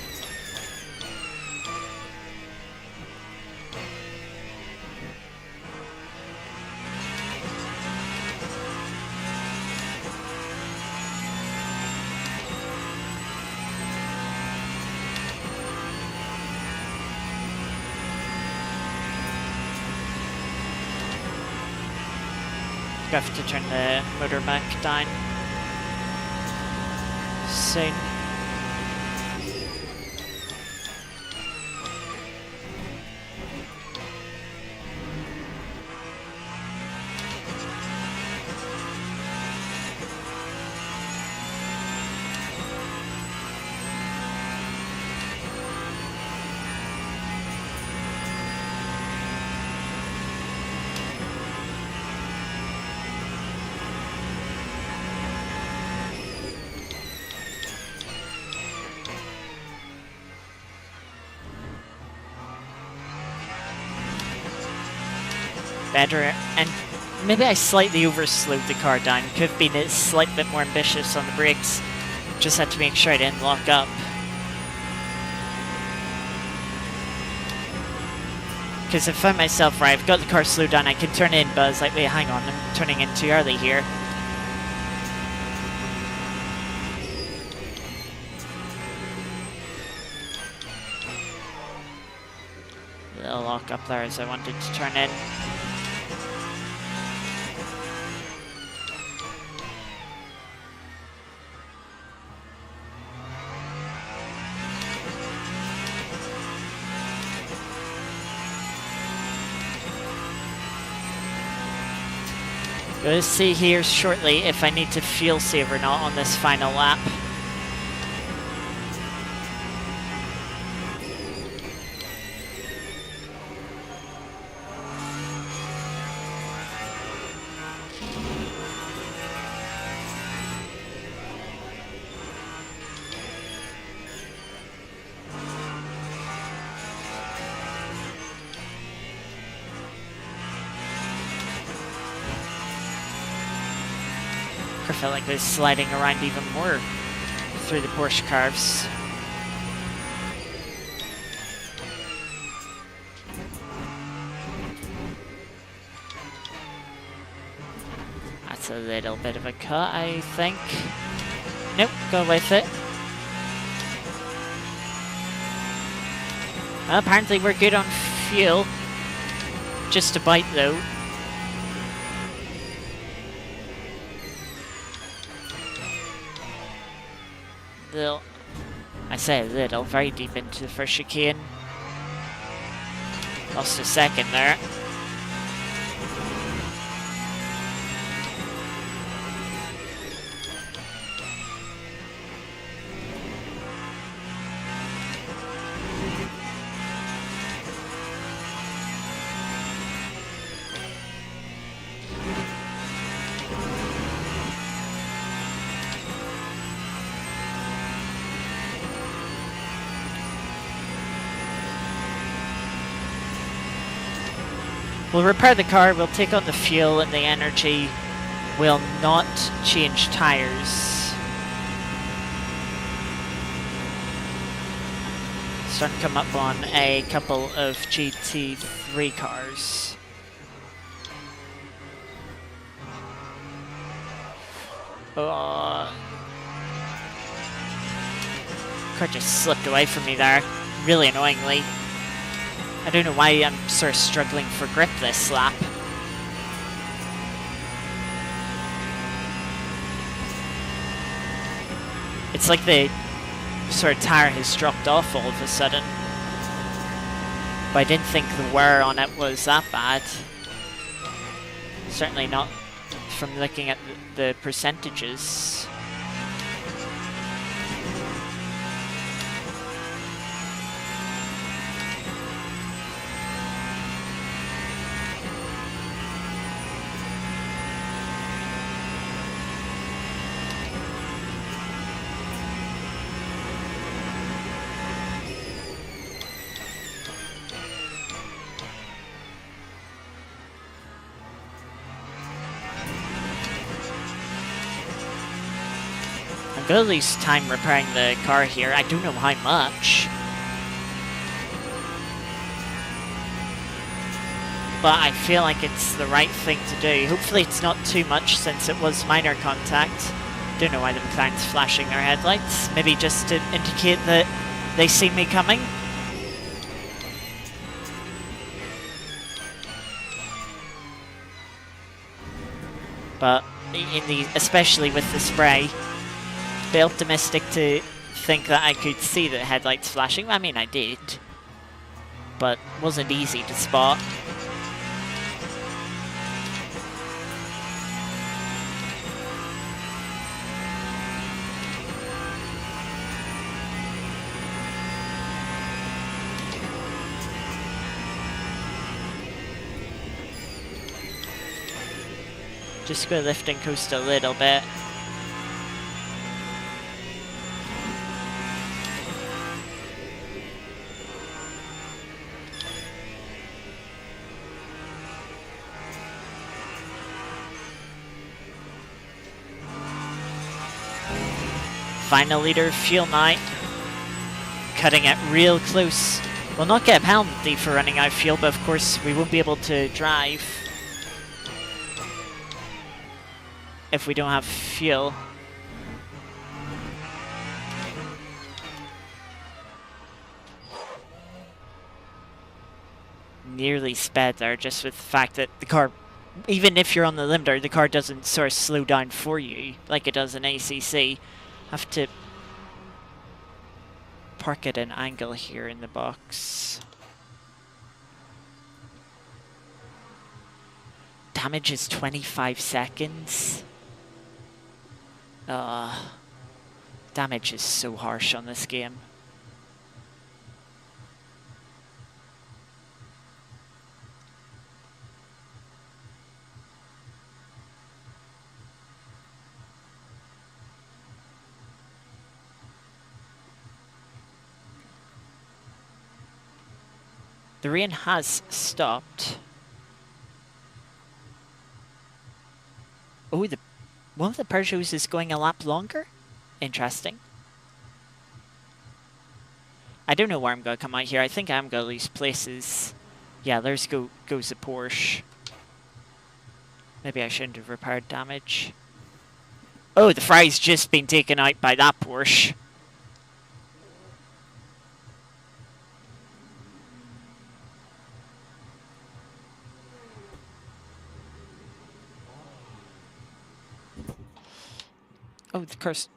I have to turn the motor back down soon. Better, and maybe I slightly overslowed the car down. Could have been a slight bit more ambitious on the brakes. Just had to make sure I didn't lock up. Because I found myself, right, I've got the car slowed down, I can turn in, but I was like, wait, hang on, I'm turning in too early here. Little lock up there as I wanted to turn in. We'll see here shortly if I need to fuel save or not on this final lap. I felt like I was sliding around even more through the Porsche curves. That's a little bit of a cut, I think. Nope, go with it. Well, apparently we're good on fuel. Just a bite though. Little, I say a little, very deep into the first chicane. Lost a second there. We'll repair the car, we'll take on the fuel and the energy. We'll not change tires. Starting to come up on a couple of GT3 cars. Car just slipped away from me there, really annoyingly. I don't know why I'm sort of struggling for grip this lap. It's like the sort of tire has dropped off all of a sudden. But I didn't think the wear on it was that bad. Certainly not from looking at the percentages. I'm gonna lose time repairing the car here. I don't know how much. But I feel like it's the right thing to do. Hopefully it's not too much since it was minor contact. Don't know why them clowns flashing their headlights. Maybe just to indicate that they see me coming. But especially with the spray, a bit optimistic to think that I could see the headlights flashing. I mean, I did, but it wasn't easy to spot. Just go lift and coast a little bit. Final liter of fuel now. Cutting it real close. We'll not get a penalty for running out of fuel, but of course we won't be able to drive if we don't have fuel. Nearly sped there, just with the fact that the car, even if you're on the limiter, the car doesn't sort of slow down for you like it does in ACC. Have to park at an angle here in the box. Damage is 25 seconds. Damage is so harsh on this game. The rain has stopped. Oh, one of the Peugeots is going a lap longer? Interesting. I don't know where I'm going to come out here. I think I'm going to lose places. Yeah, there's goes the Porsche. Maybe I shouldn't have repaired damage. Oh, the fry's just been taken out by that Porsche. Oh, the car's...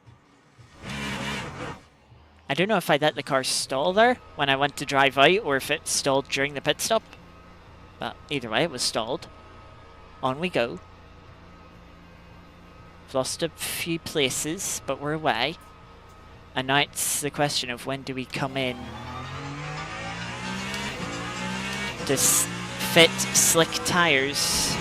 I don't know if I let the car stall there when I went to drive out or if it stalled during the pit stop. But either way, it was stalled. On we go. We've lost a few places, but we're away. And now it's the question of when do we come in to fit slick tires.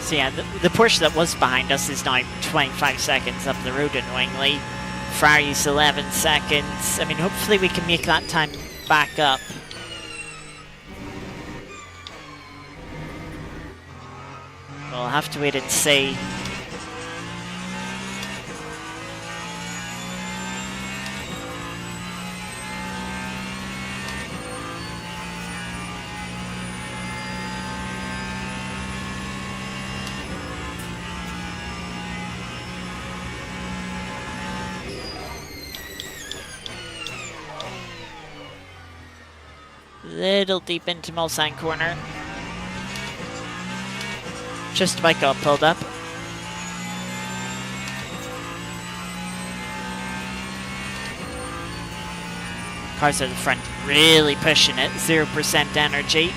So yeah, the Porsche that was behind us is now 25 seconds up the road annoyingly. Ferrari's 11 seconds. I mean, hopefully we can make that time back up. We'll have to wait and see. little deep into Mulsanne corner. Just about got pulled up. Cars at the front really pushing it, 0% energy.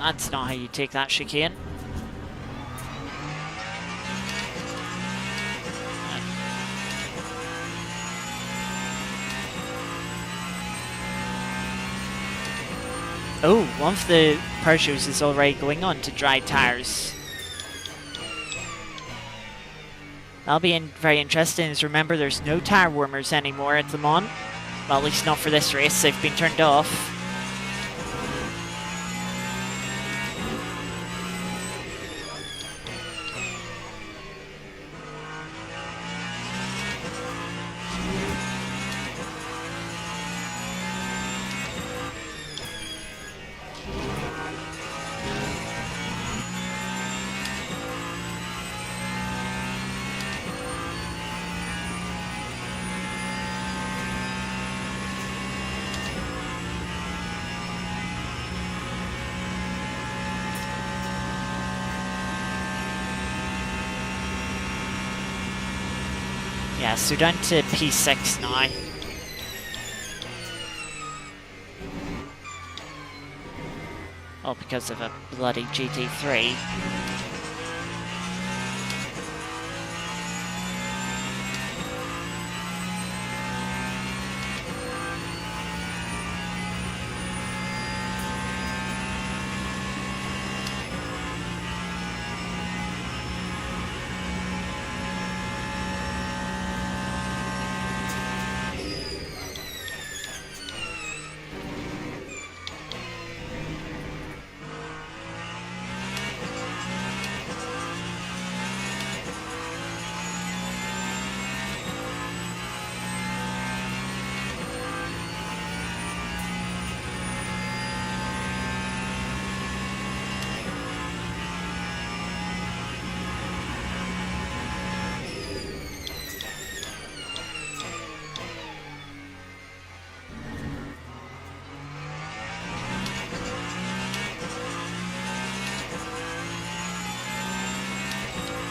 That's not how you take that chicane. Oh, one of the Peugeots is already going on to dry tires. That'll be very interesting. As remember, there's no tire warmers anymore at the moment. Well, at least not for this race. They've been turned off. Yeah, so down to P6 now. All because of a bloody GT3.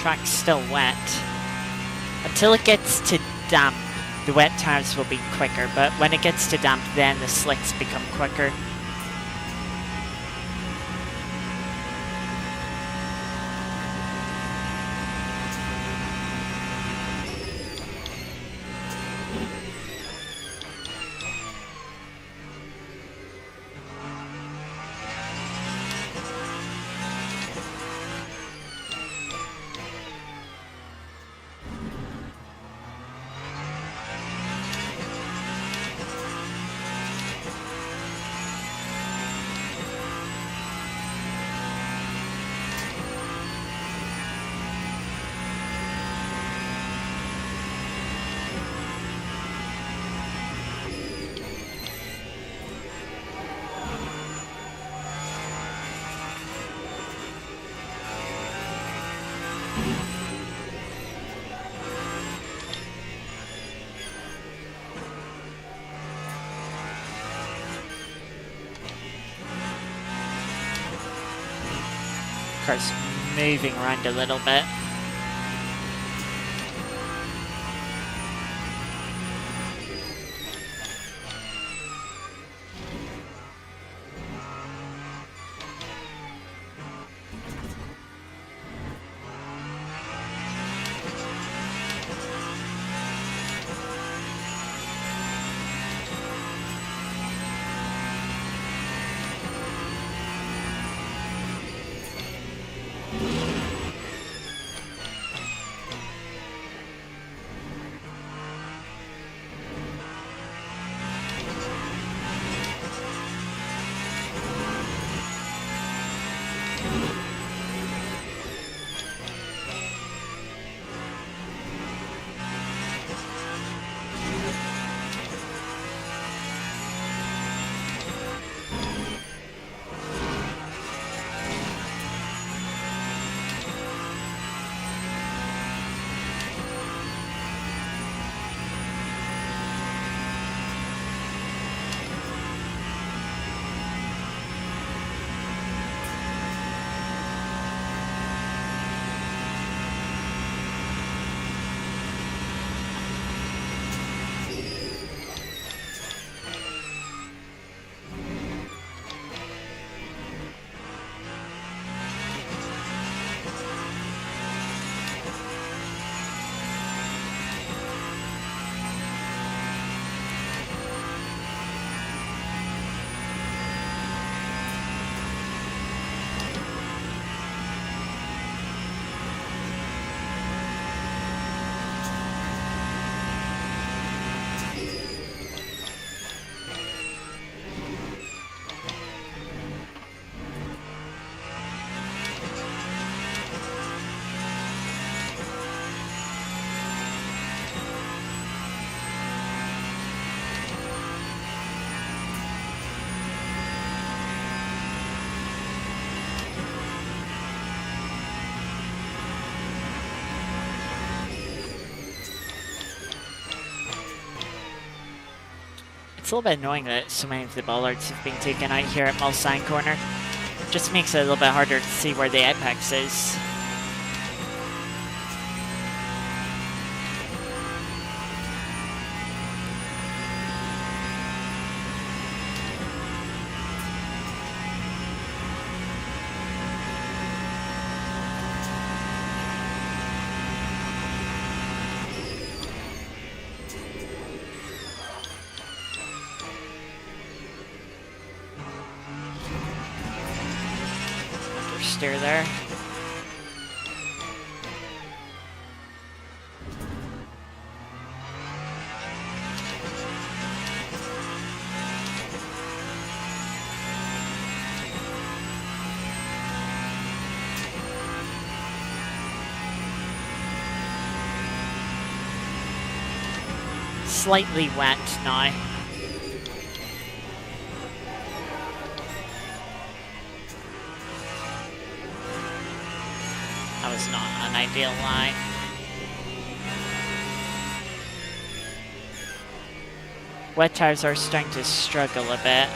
Track's still wet. Until it gets to damp, the wet tires will be quicker, but when it gets to damp, then the slicks become quicker. Car's moving around a little bit. It's a little bit annoying that so many of the bollards have been taken out here at Mulsanne Corner. Just makes it a little bit harder to see where the apex is. Steer there. Slightly wet now. That was not an ideal line. Wet tires are starting to struggle a bit.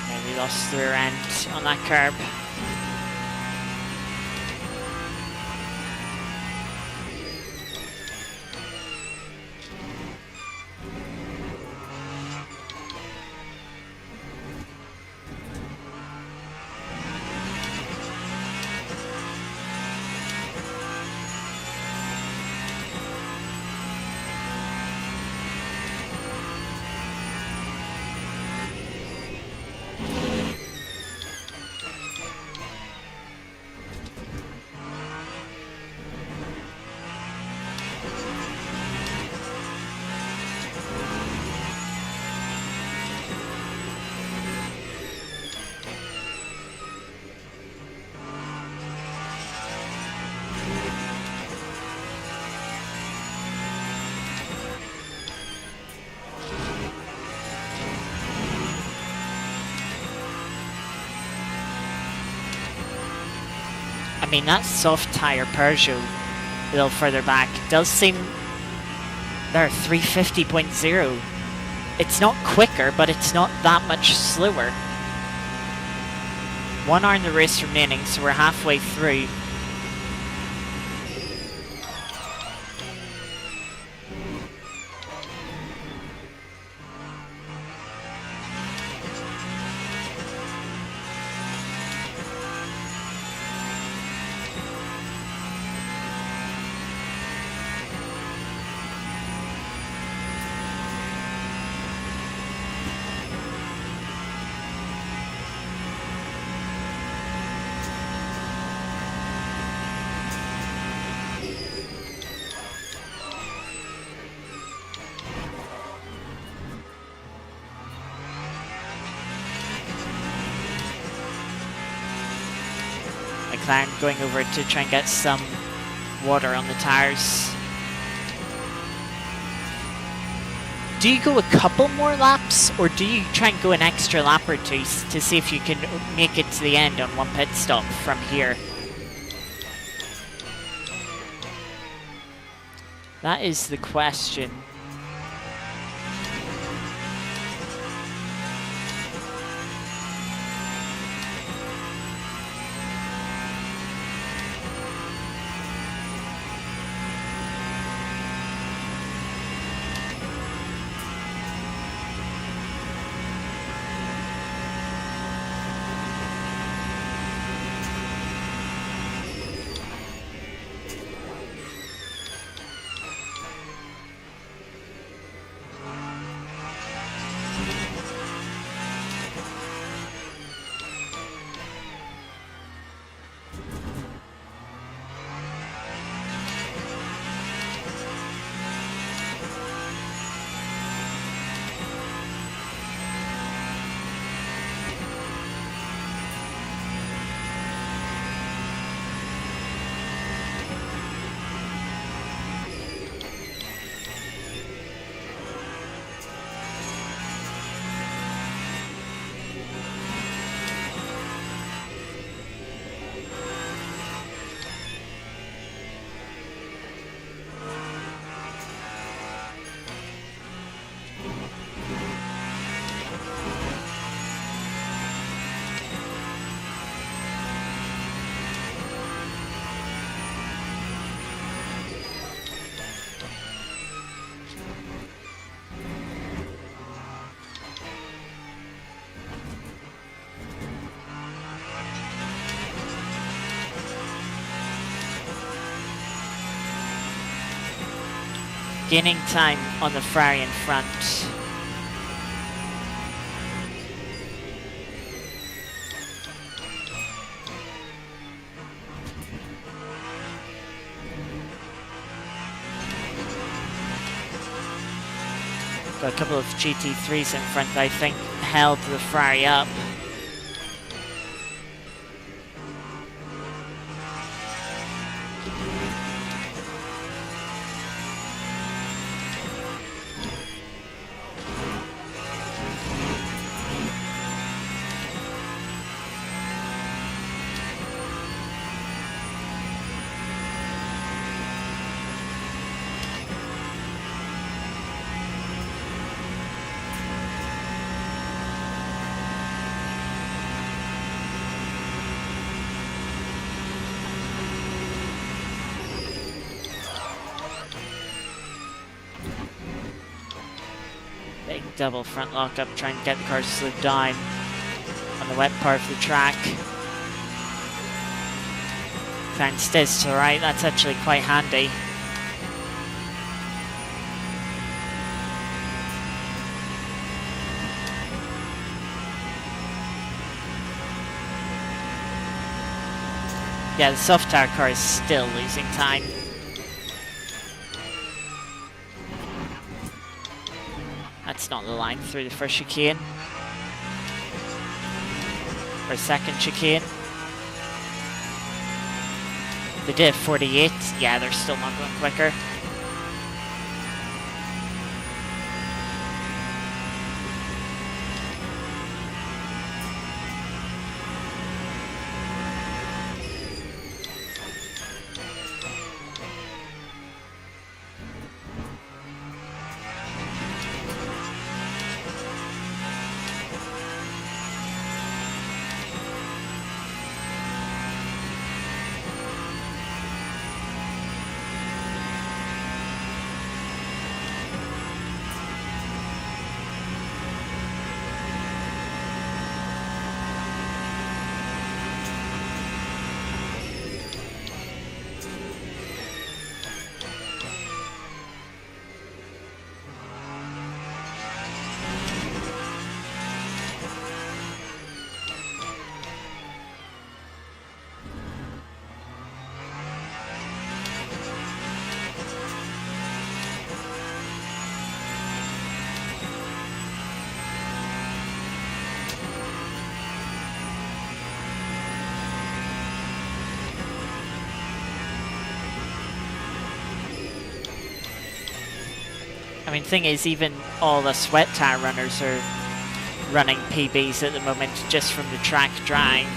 Maybe lost the rear end on that curb. I mean, that soft tyre Peugeot a little further back does seem... They're 350.0. It's not quicker, but it's not that much slower. 1 hour in the race remaining, so we're halfway through. McLaren going over to try and get some water on the tires. Do you go a couple more laps, or do you try and go an extra lap or two to see if you can make it to the end on one pit stop from here? That is the question. Gaining time on the Ferrari in front. Got a couple of GT3s in front that I think held the Ferrari up. Big double front lockup, trying to get the car to slow down on the wet part of the track. Trying to stay to the right, that's actually quite handy. Yeah, the soft tire car is still losing time. That's not the line through the first chicane. Or second chicane. They did 48. Yeah, they're still not going quicker. I mean, thing is, even all the sweat tire runners are running PBs at the moment just from the track drying.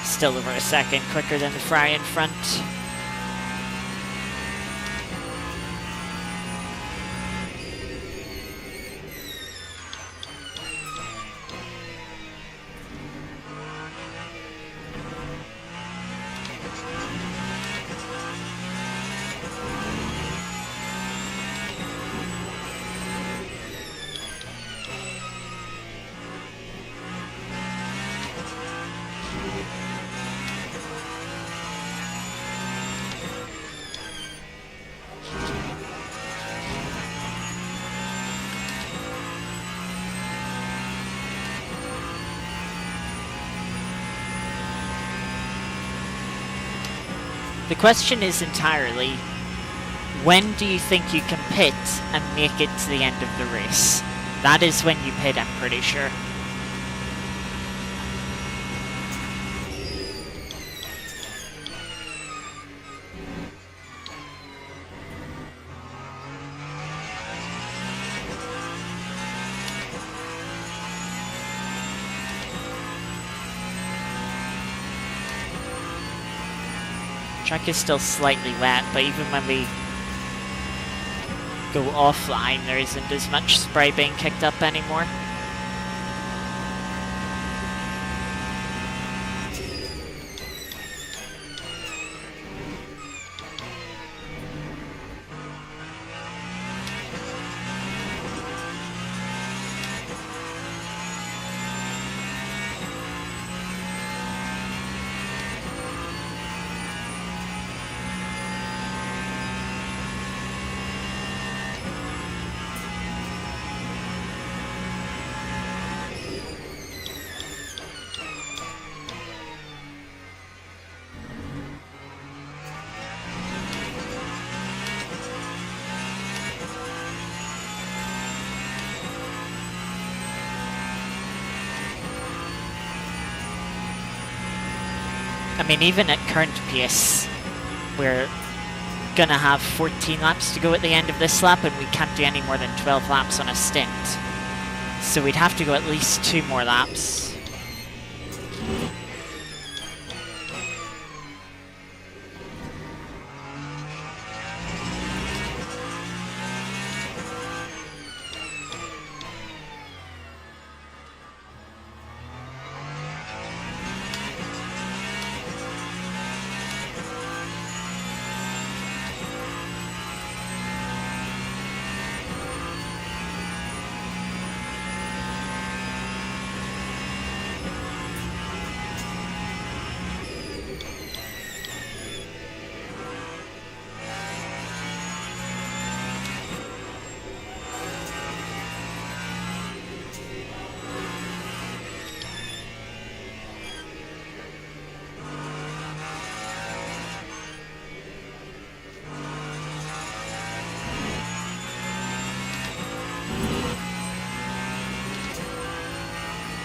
Still over a second quicker than the Fry in front. The question is entirely, when do you think you can pit and make it to the end of the race? That is when you pit, I'm pretty sure. Track is still slightly wet, but even when we go offline, there isn't as much spray being kicked up anymore. I mean, even at current pace, we're gonna have 14 laps to go at the end of this lap, and we can't do any more than 12 laps on a stint. So we'd have to go at least 2 more laps.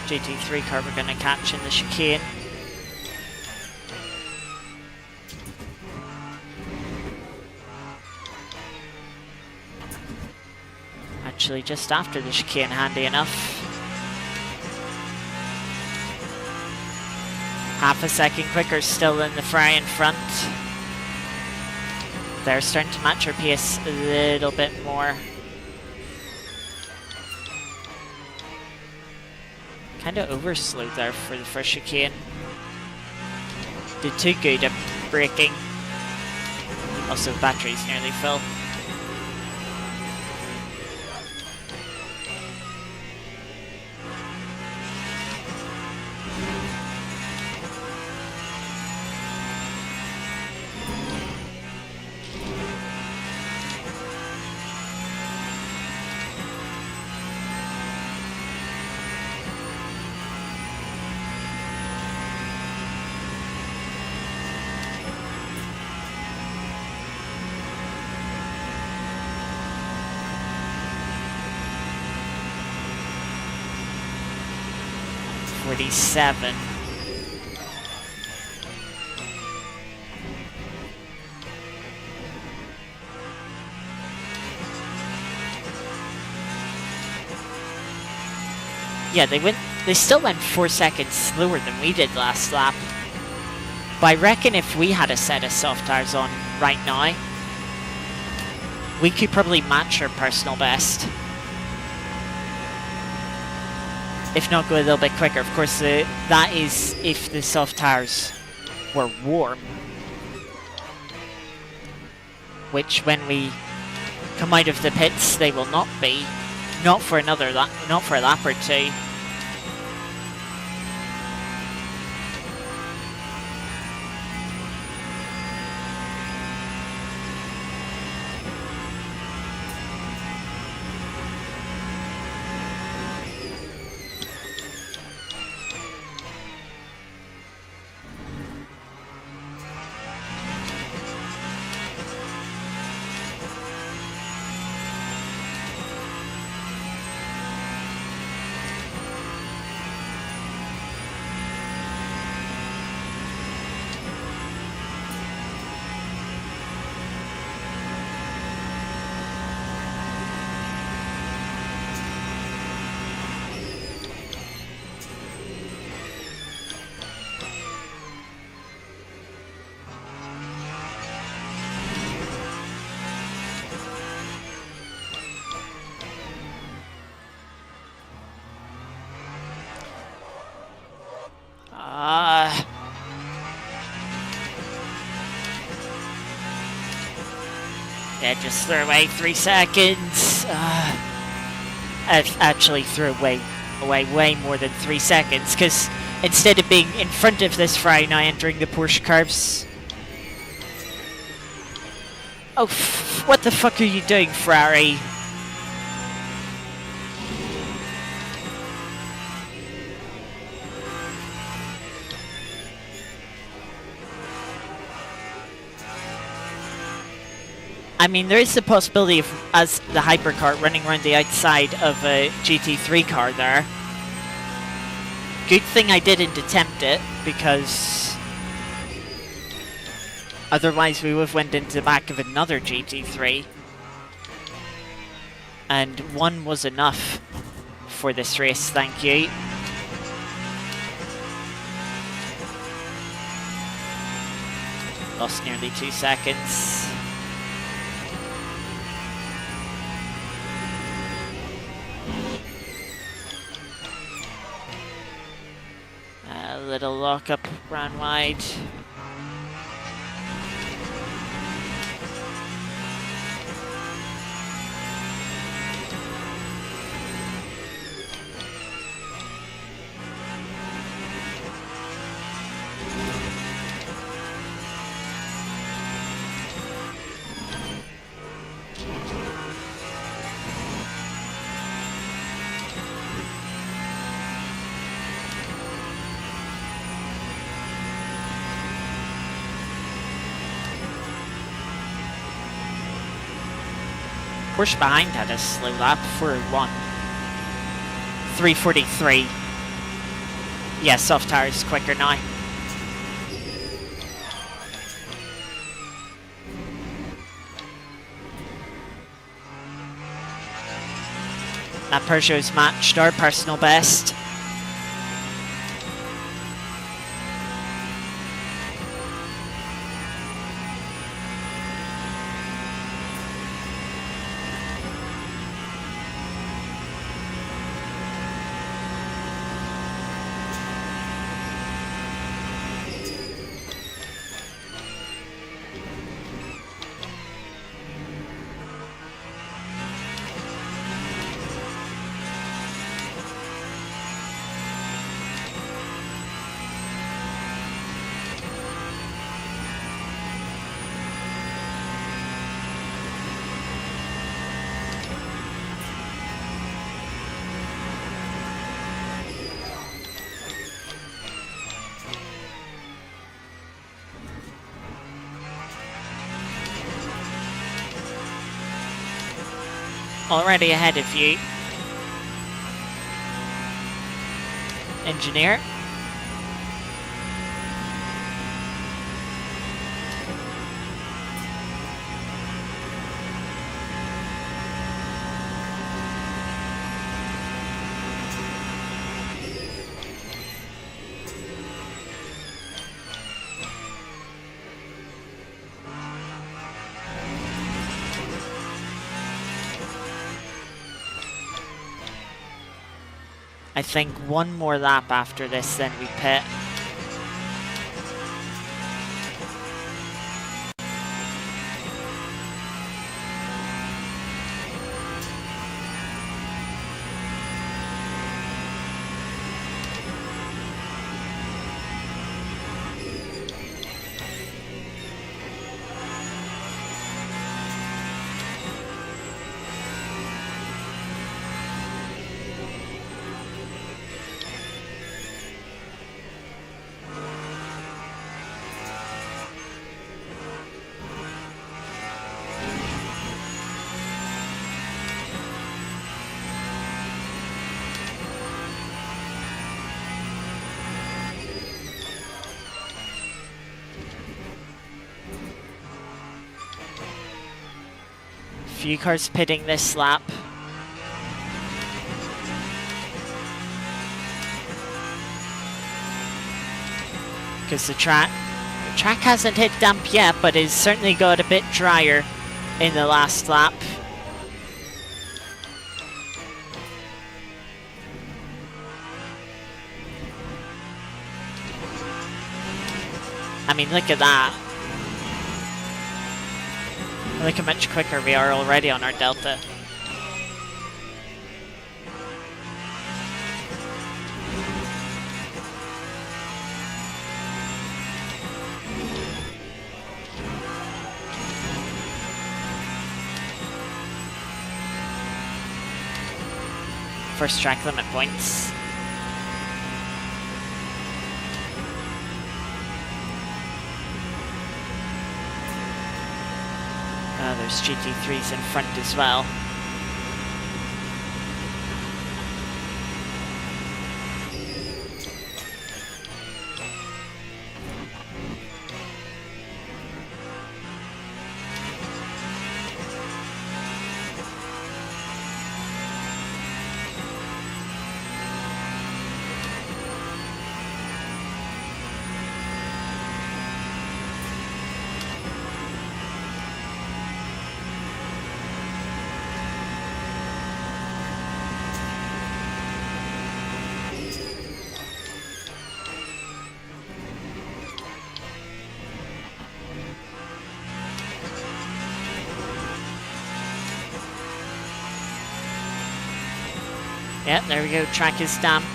GT3 car we're going to catch in the chicane. Actually just after the chicane, handy enough. Half a second quicker still than the Fry in front. They're starting to match our pace a little bit more. Kind of overslowed there for the first chicane. Did too good at braking. Also, battery's nearly full. 47. Yeah, they still went 4 seconds slower than we did last lap. But I reckon if we had a set of soft tires on right now, we could probably match our personal best. If not, go a little bit quicker. Of course, that is if the soft tires were warm. Which, when we come out of the pits, they will not be. Not for another lap, not for a lap or two. Yeah, just threw away 3 seconds. I actually threw away way more than 3 seconds, because instead of being in front of this Ferrari now entering the Porsche curves... Oh, what the fuck are you doing, Ferrari? I mean, there is the possibility of, as the hypercar, running around the outside of a GT3 car there. Good thing I didn't attempt it, because otherwise we would have went into the back of another GT3. And one was enough for this race, thank you. Lost nearly 2 seconds. A little lock-up, ran wide. Porsche behind had a slow lap for 3:43. Yeah, soft tires quicker now. That Peugeot's matched our personal best. Already ahead of you. engineer. I think one more lap after this, then we pit. Few cars pitting this lap. Because the track hasn't hit damp yet, but it's certainly got a bit drier in the last lap. I mean, look at that. Look how much quicker we are already on our Delta. First track limit points. There's GT3s in front as well. Yeah, there we go, track is damp.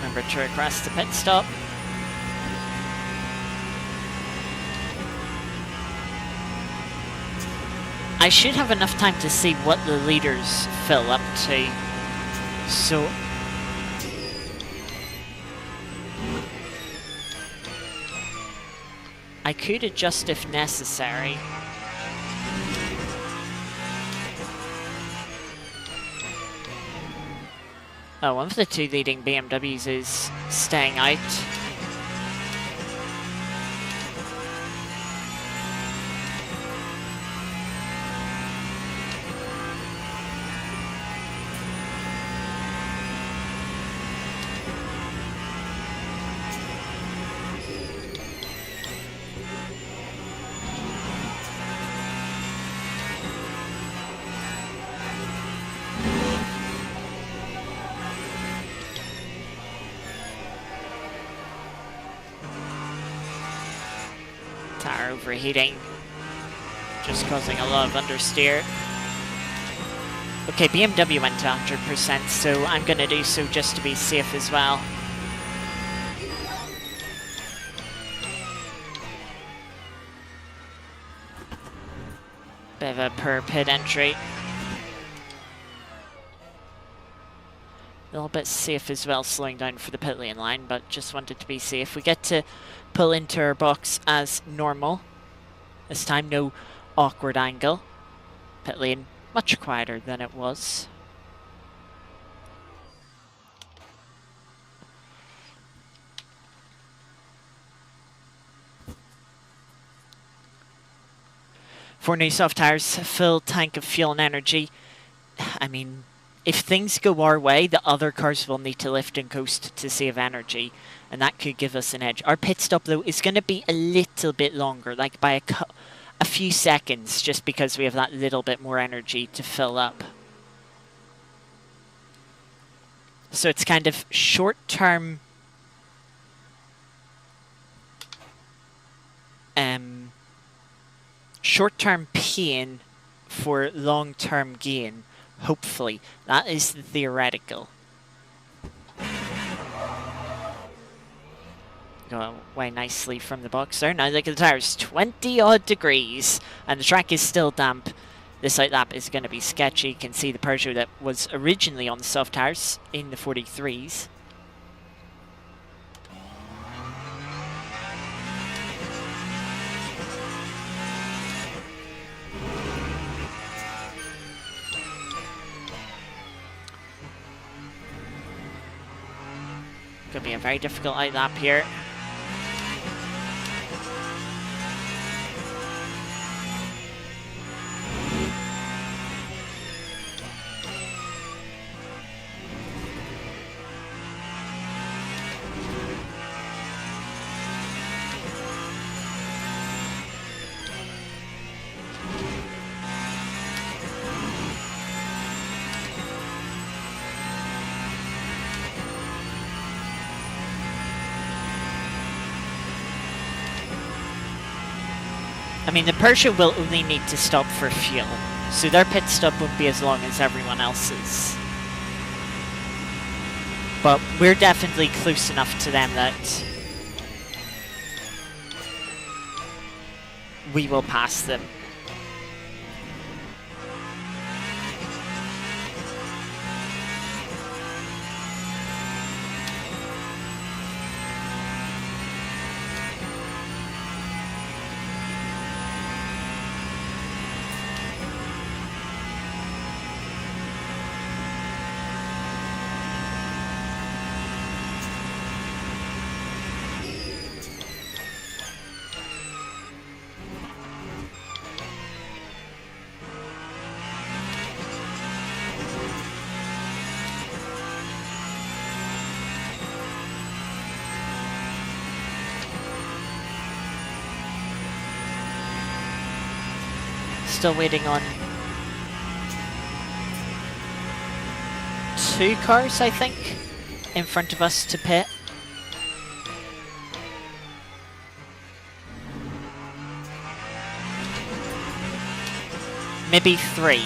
Remember to request the pit stop. I should have enough time to see what the leaders fill up to. So I could adjust if necessary. Oh, one of the two leading BMWs is staying out. Tire overheating, just causing a lot of understeer. Okay, BMW went to 100%, so I'm going to do so just to be safe as well. Bit of a poor pit entry. A little bit safe as well, slowing down for the pit lane line, but just wanted to be safe. We get to pull into our box as normal. This time, no awkward angle. Pit lane much quieter than it was. For new soft tires, full tank of fuel and energy. I mean, if things go our way, the other cars will need to lift and coast to save energy, and that could give us an edge. Our pit stop, though, is going to be a little bit longer, like by a few seconds, just because we have that little bit more energy to fill up. So it's kind of short-term short-term pain for long-term gain, hopefully. That is the theoretical. Go away nicely from the box there. Now look at the tires, 20-odd degrees, and the track is still damp. This outlap is going to be sketchy. You can see the Peugeot that was originally on the soft tires in the 43s. Could be a very difficult outlap here. I mean, the Peugeot will only need to stop for fuel, so their pit stop won't be as long as everyone else's. But we're definitely close enough to them that we will pass them. Still waiting on 2 cars, I think, in front of us to pit. Maybe 3.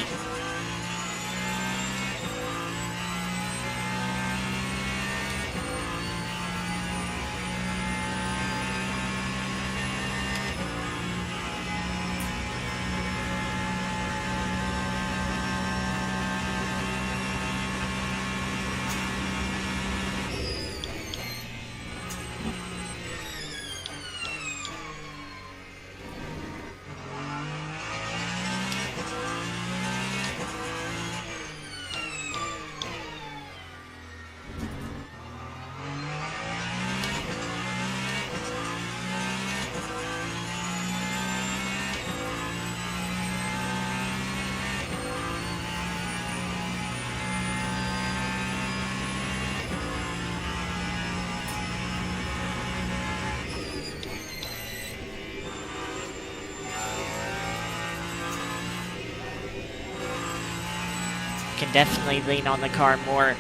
Can definitely lean on the car more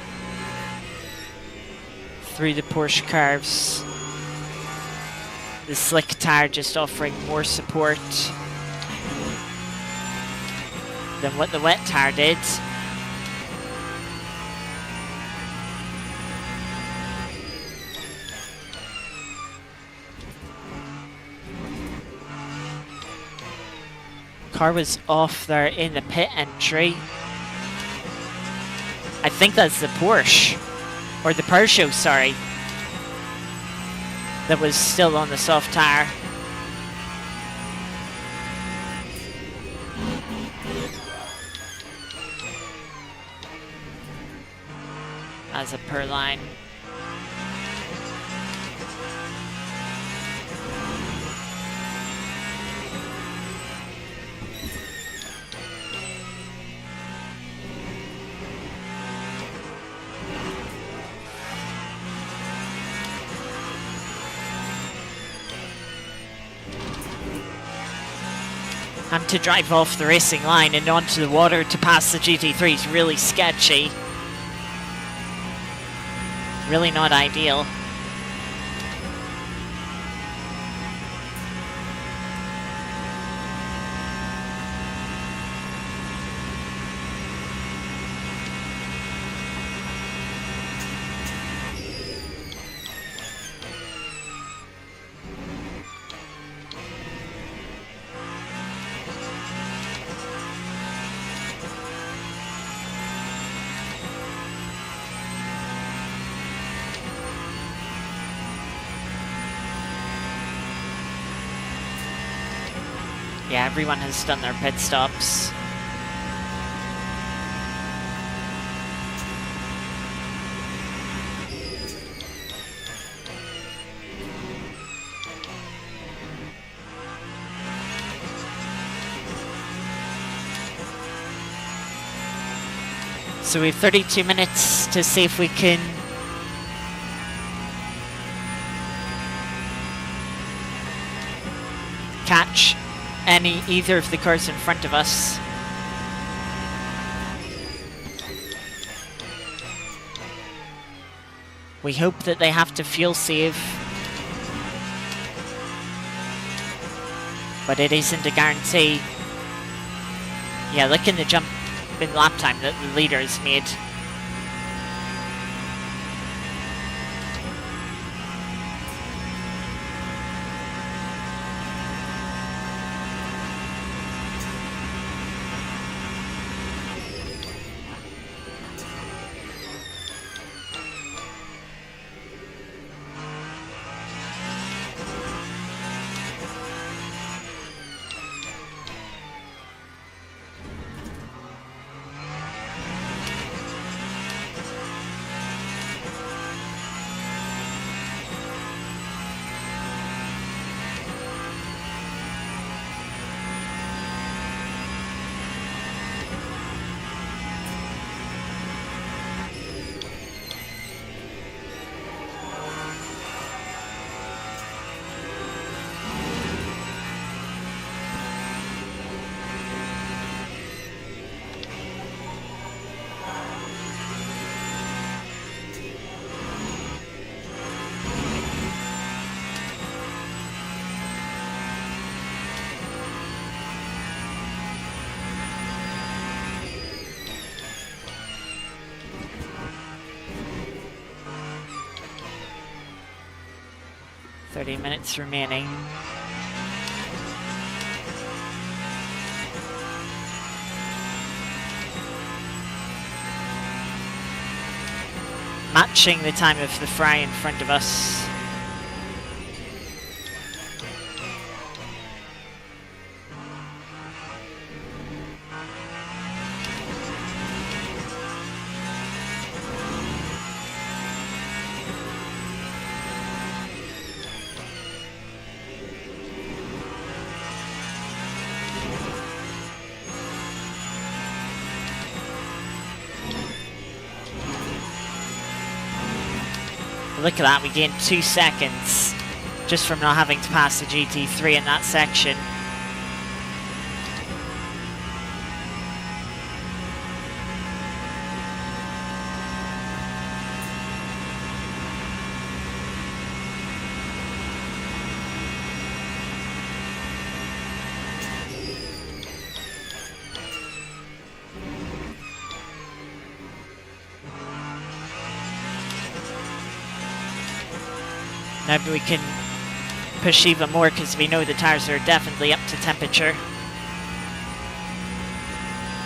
through the Porsche curves. The slick tire just offering more support than what the wet tire did. car was off there in the pit entry. I think that's the Porsche, or the Peugeot, sorry, that was still on the soft tire. As a per line. And to drive off the racing line and onto the water to pass the GT3 is really sketchy. Really not ideal. Yeah, everyone has done their pit stops. So we have 32 minutes to see if we can catch either of the cars in front of us. We hope that they have to fuel save, but it isn't a guarantee. Yeah, look in the jump in lap time that the leader has made. Minutes remaining. Matching the time of the fry in front of us. Look at that, we gained 2 seconds just from not having to pass the GT3 in that section. Now we can push even more because we know the tires are definitely up to temperature.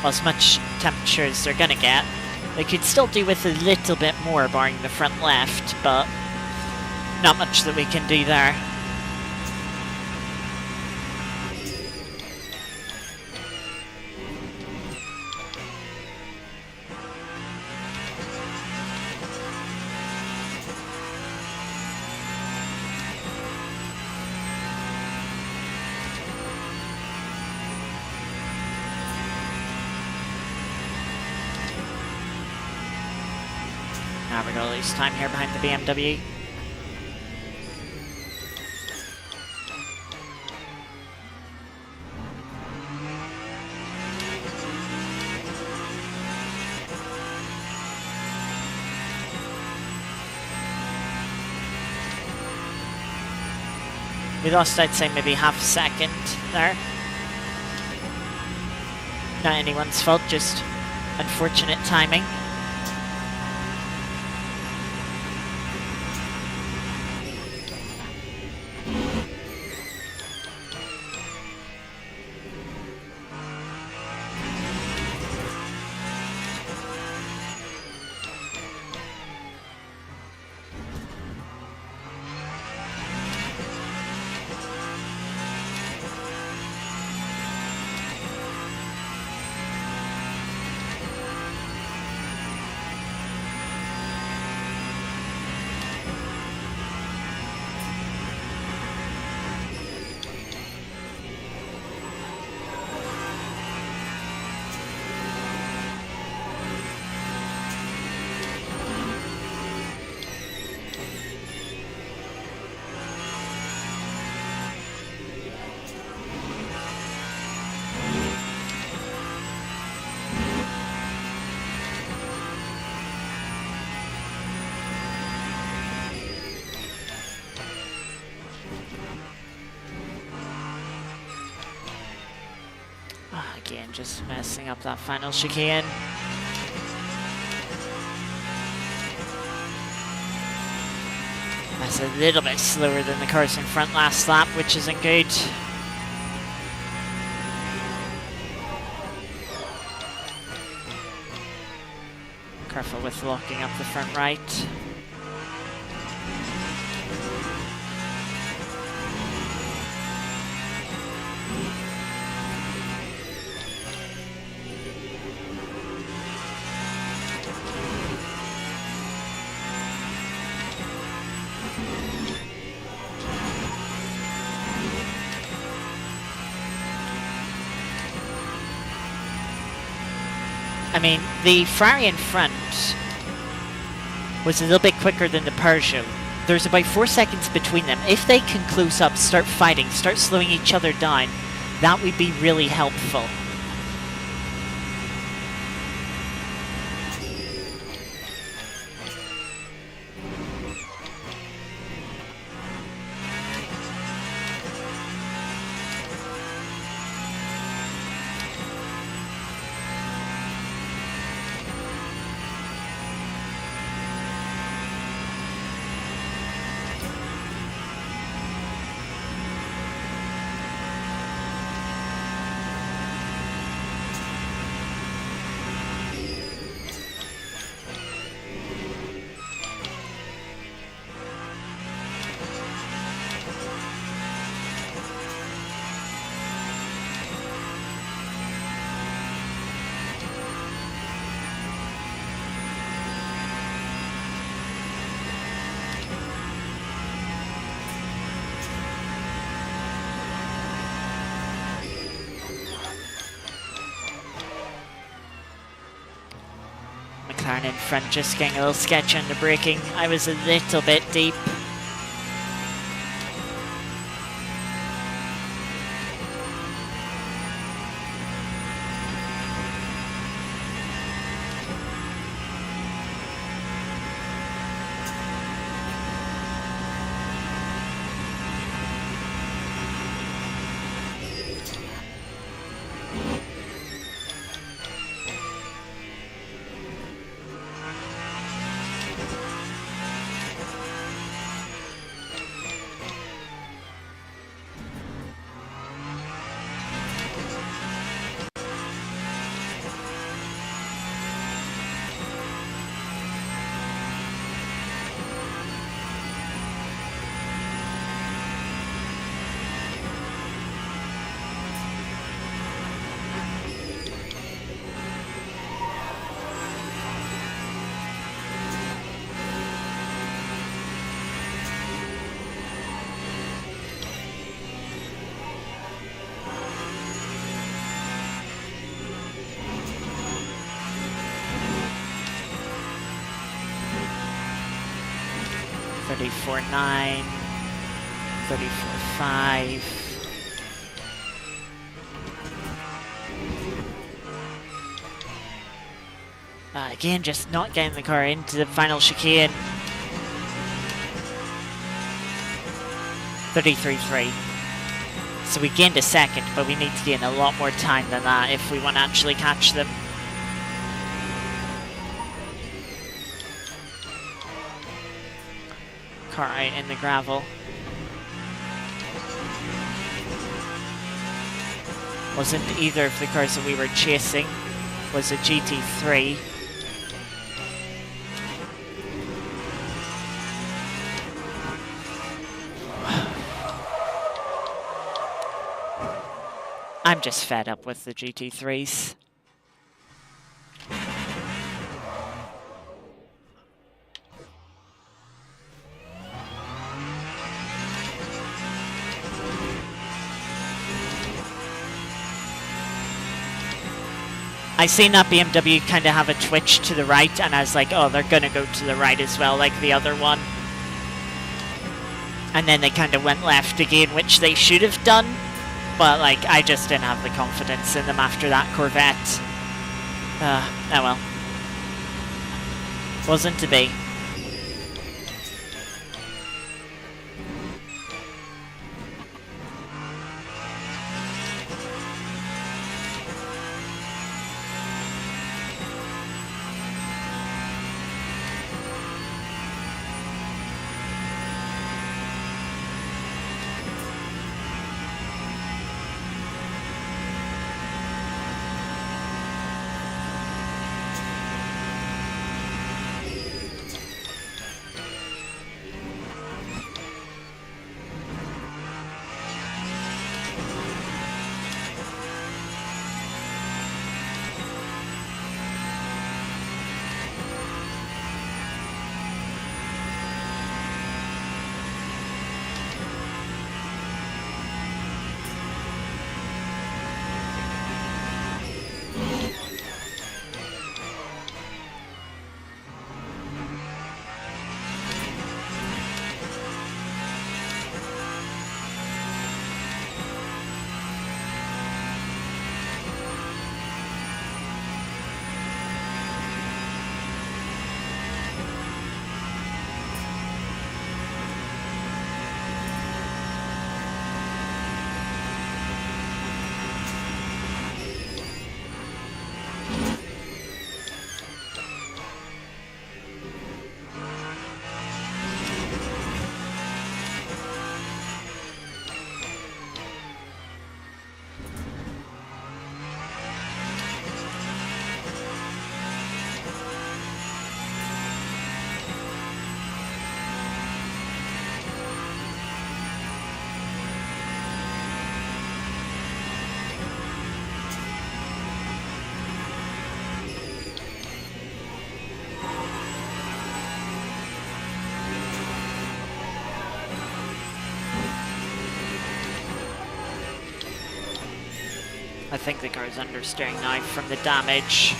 as much temperature as they're gonna get. They could still do with a little bit more barring the front left, but not much that we can do there. Now we're gonna lose time here behind the BMW. We lost, I'd say, maybe half a second there. Not anyone's fault, just unfortunate timing. Again, just messing up that final chicane. That's a little bit slower than the cars in front last lap, which isn't good. Careful with locking up the front right. I mean, the Ferrari in front was a little bit quicker than the Peugeot. There's about 4 seconds between them. If they can close up, start fighting, start slowing each other down, that would be really helpful. McLaren in front just getting a little sketchy on the braking. I was a little bit deep. 34.9, 34.5. Again, just not getting the car into the final chicane. 33.3. So we gained a second, but we need to gain a lot more time than that if we want to actually catch them. Car out in the gravel. Wasn't either of the cars that we were chasing. Was a GT3. I'm just fed up with the GT3s. I seen that BMW kind of have a twitch to the right, and I was like, oh, they're going to go to the right as well, like the other one. And then they kind of went left again, which they should have done. But, like, I just didn't have the confidence in them after that Corvette. Oh well. Wasn't to be. I think the car's understeering now from the damage.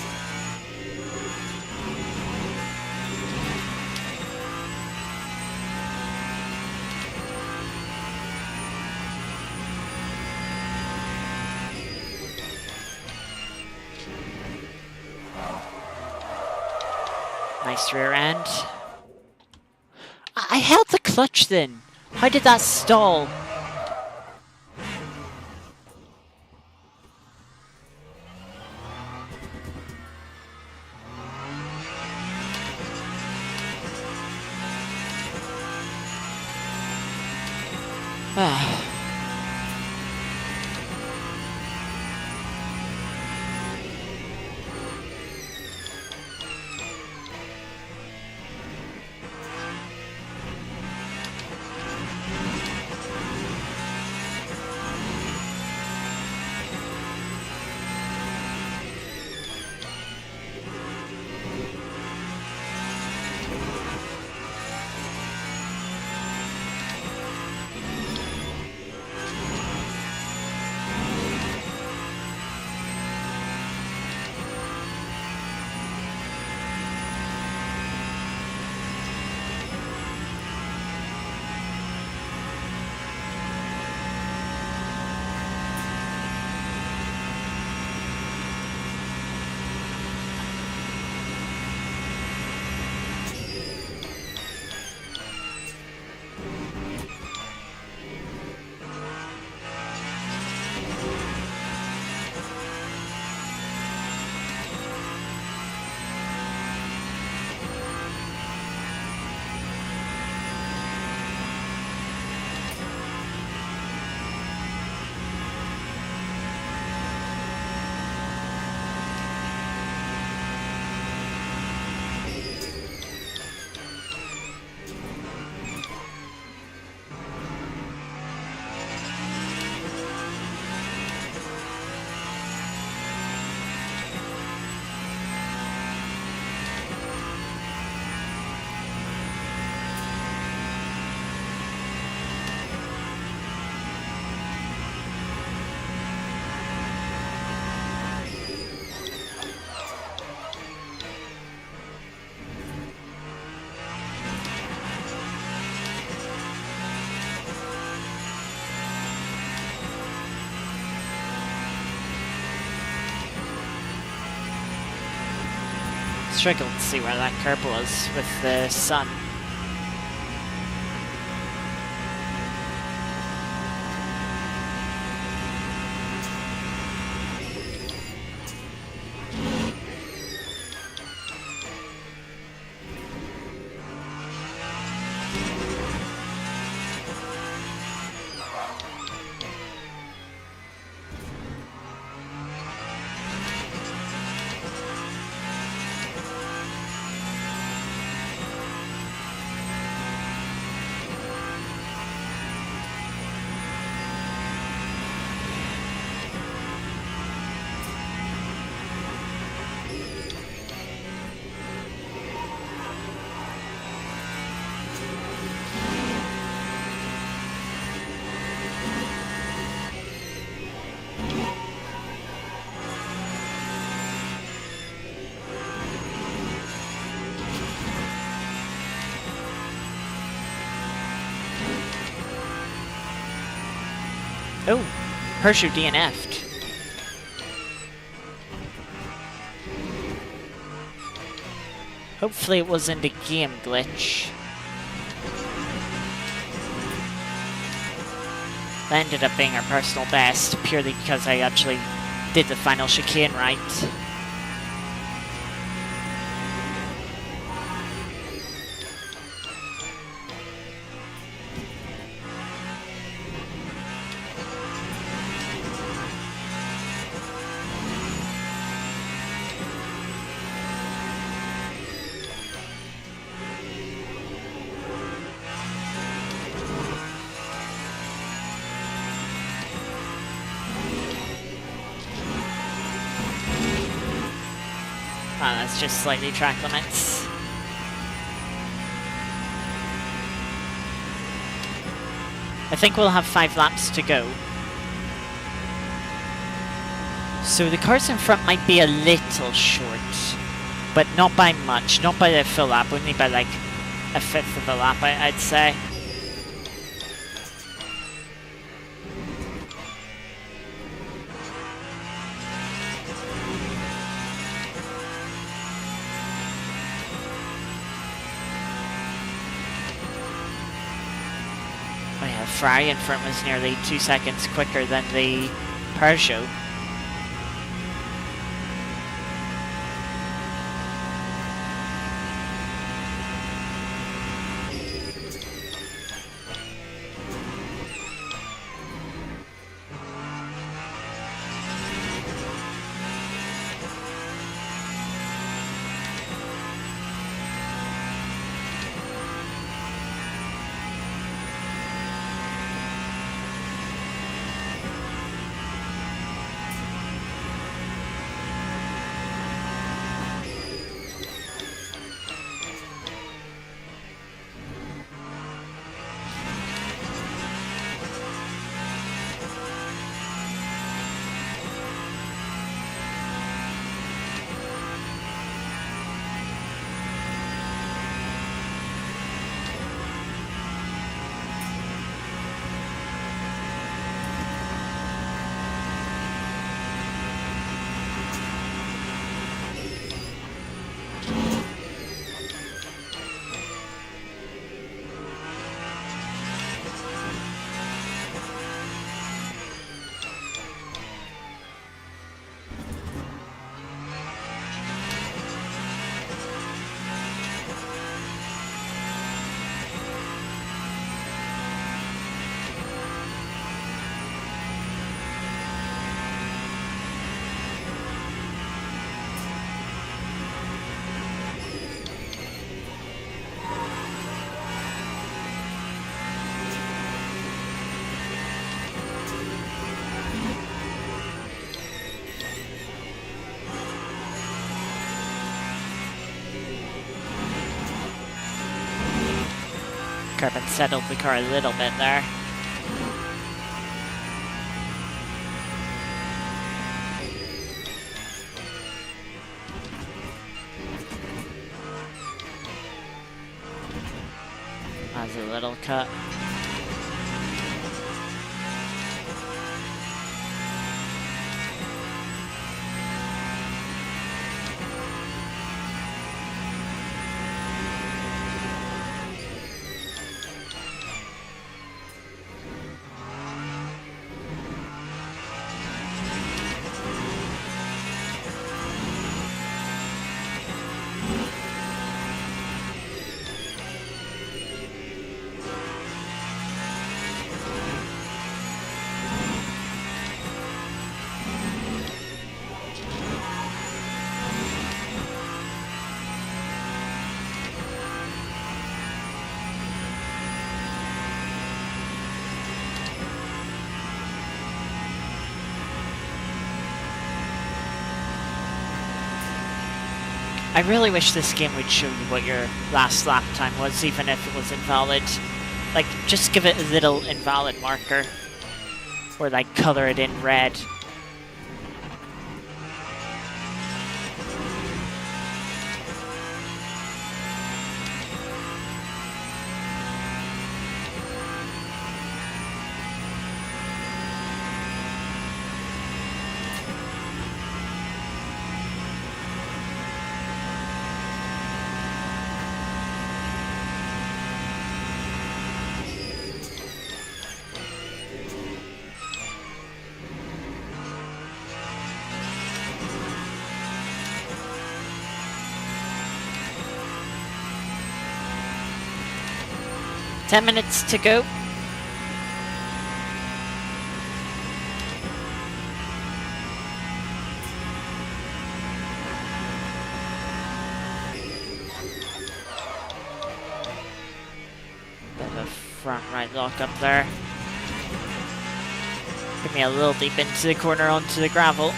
Nice rear end. I held the clutch then. How did that stall? struggled to see where that curb was with the sun. Oh, Peugeot DNF'd. Hopefully it wasn't a game glitch. That ended up being our personal best, purely because I actually did the final chicane right. That's just slightly track limits. I think we'll have 5 laps to go. So the cars in front might be a little short, but not by much, not by a full lap, only by like a fifth of a lap, I'd say. Ferrari in front was nearly 2 seconds quicker than the Peugeot. Curb and settled the car a little bit there. That's a little cut. I really wish this game would show you what your last lap time was, even if it was invalid. Like, just give it a little invalid marker. Or like, color it in red. Ten minutes to go. Bit of a front right lock up there. Give me a little deep into the corner onto the gravel.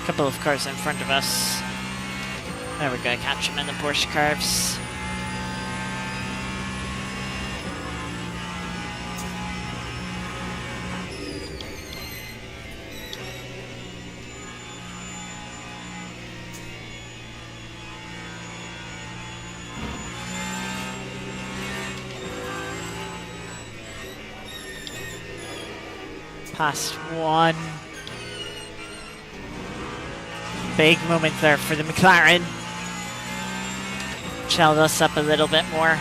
Couple of cars in front of us. There we go, catch him in the Porsche curves. Past one. Big moment there for the McLaren. Shelled us up a little bit more.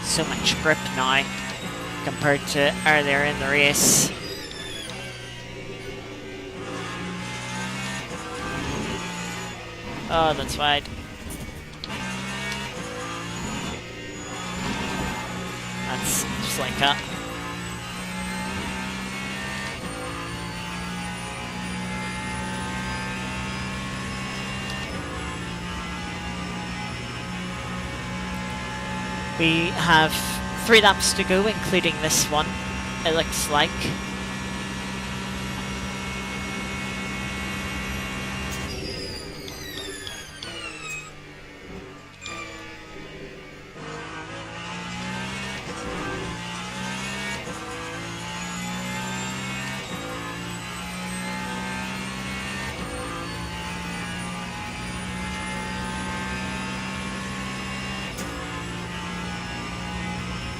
So much grip now compared to earlier in the race. Oh, that's wide. That's just like that. We have 3 laps to go, including this one, it looks like.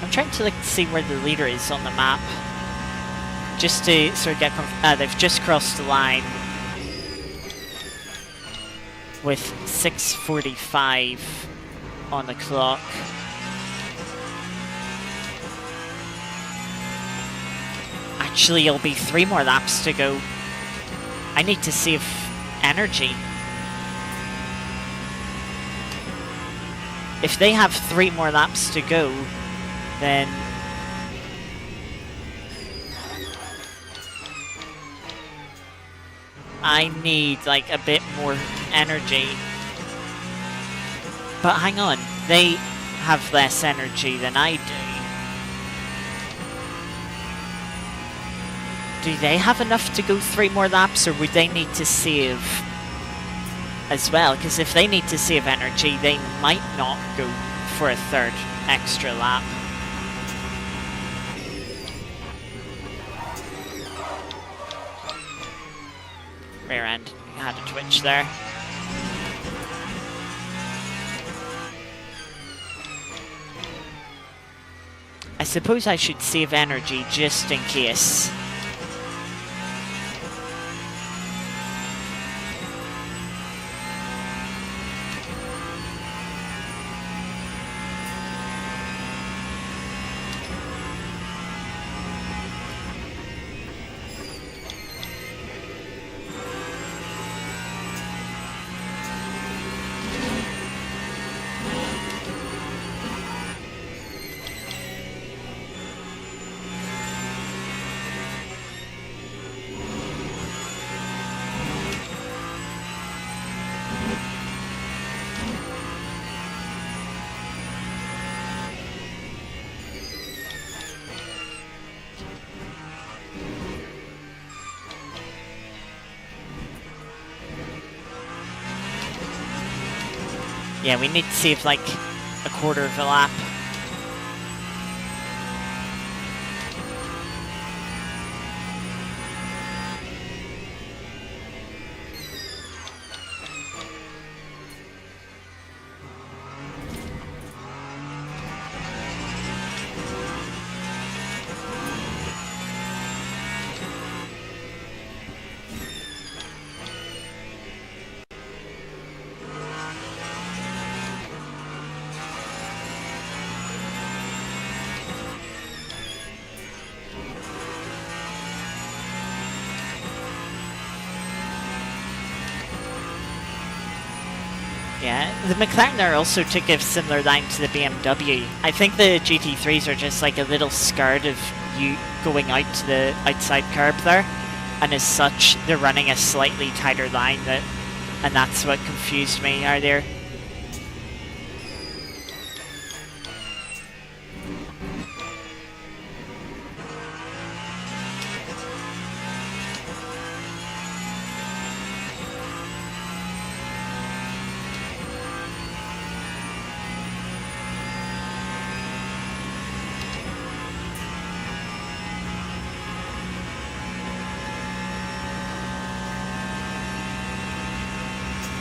I'm trying to see where the leader is on the map, just to sort of get they've just crossed the line with 6:45 on the clock. Actually, it'll be 3 more laps to go. I need to save energy. If they have 3 more laps to go, then I need like a bit more energy. But hang on, they have less energy than I do. Do they have enough to go 3 more laps, or would they need to save as well, because if they need to save energy, they might not go for a third extra lap. Rear end had a twitch there. I suppose I should save energy just in case. Yeah, we need to save like a quarter of a lap. Yeah, the McLaren are also took a similar line to the BMW. I think the GT3s are just like a little scared of you going out to the outside curb there, and as such, they're running a slightly tighter line, and that's what confused me earlier.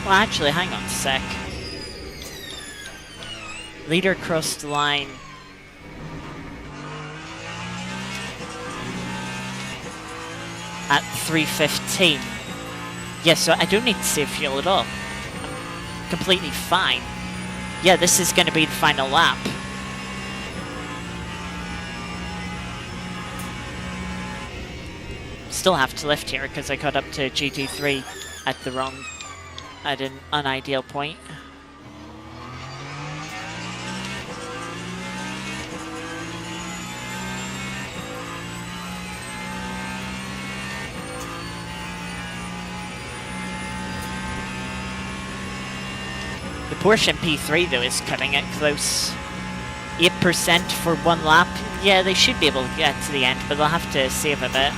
Well, actually, hang on a sec. Leader crossed the line. At 3:15. Yeah, so I don't need to save fuel at all. I'm completely fine. Yeah, this is going to be the final lap. Still have to lift here because I got up to GT3 at an unideal point. The Porsche P3 though is cutting it close. 8% for one lap. Yeah, they should be able to get to the end, but they'll have to save a bit.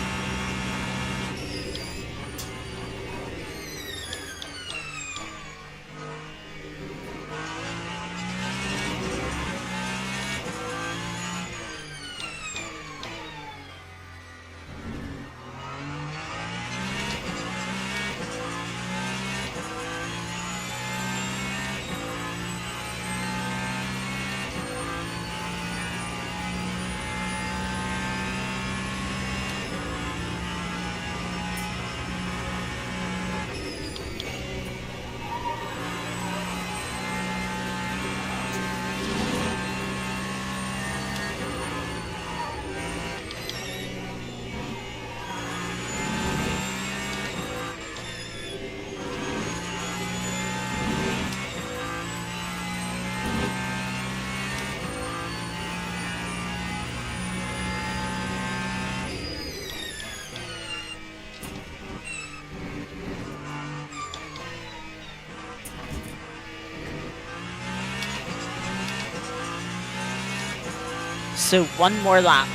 So one more lap.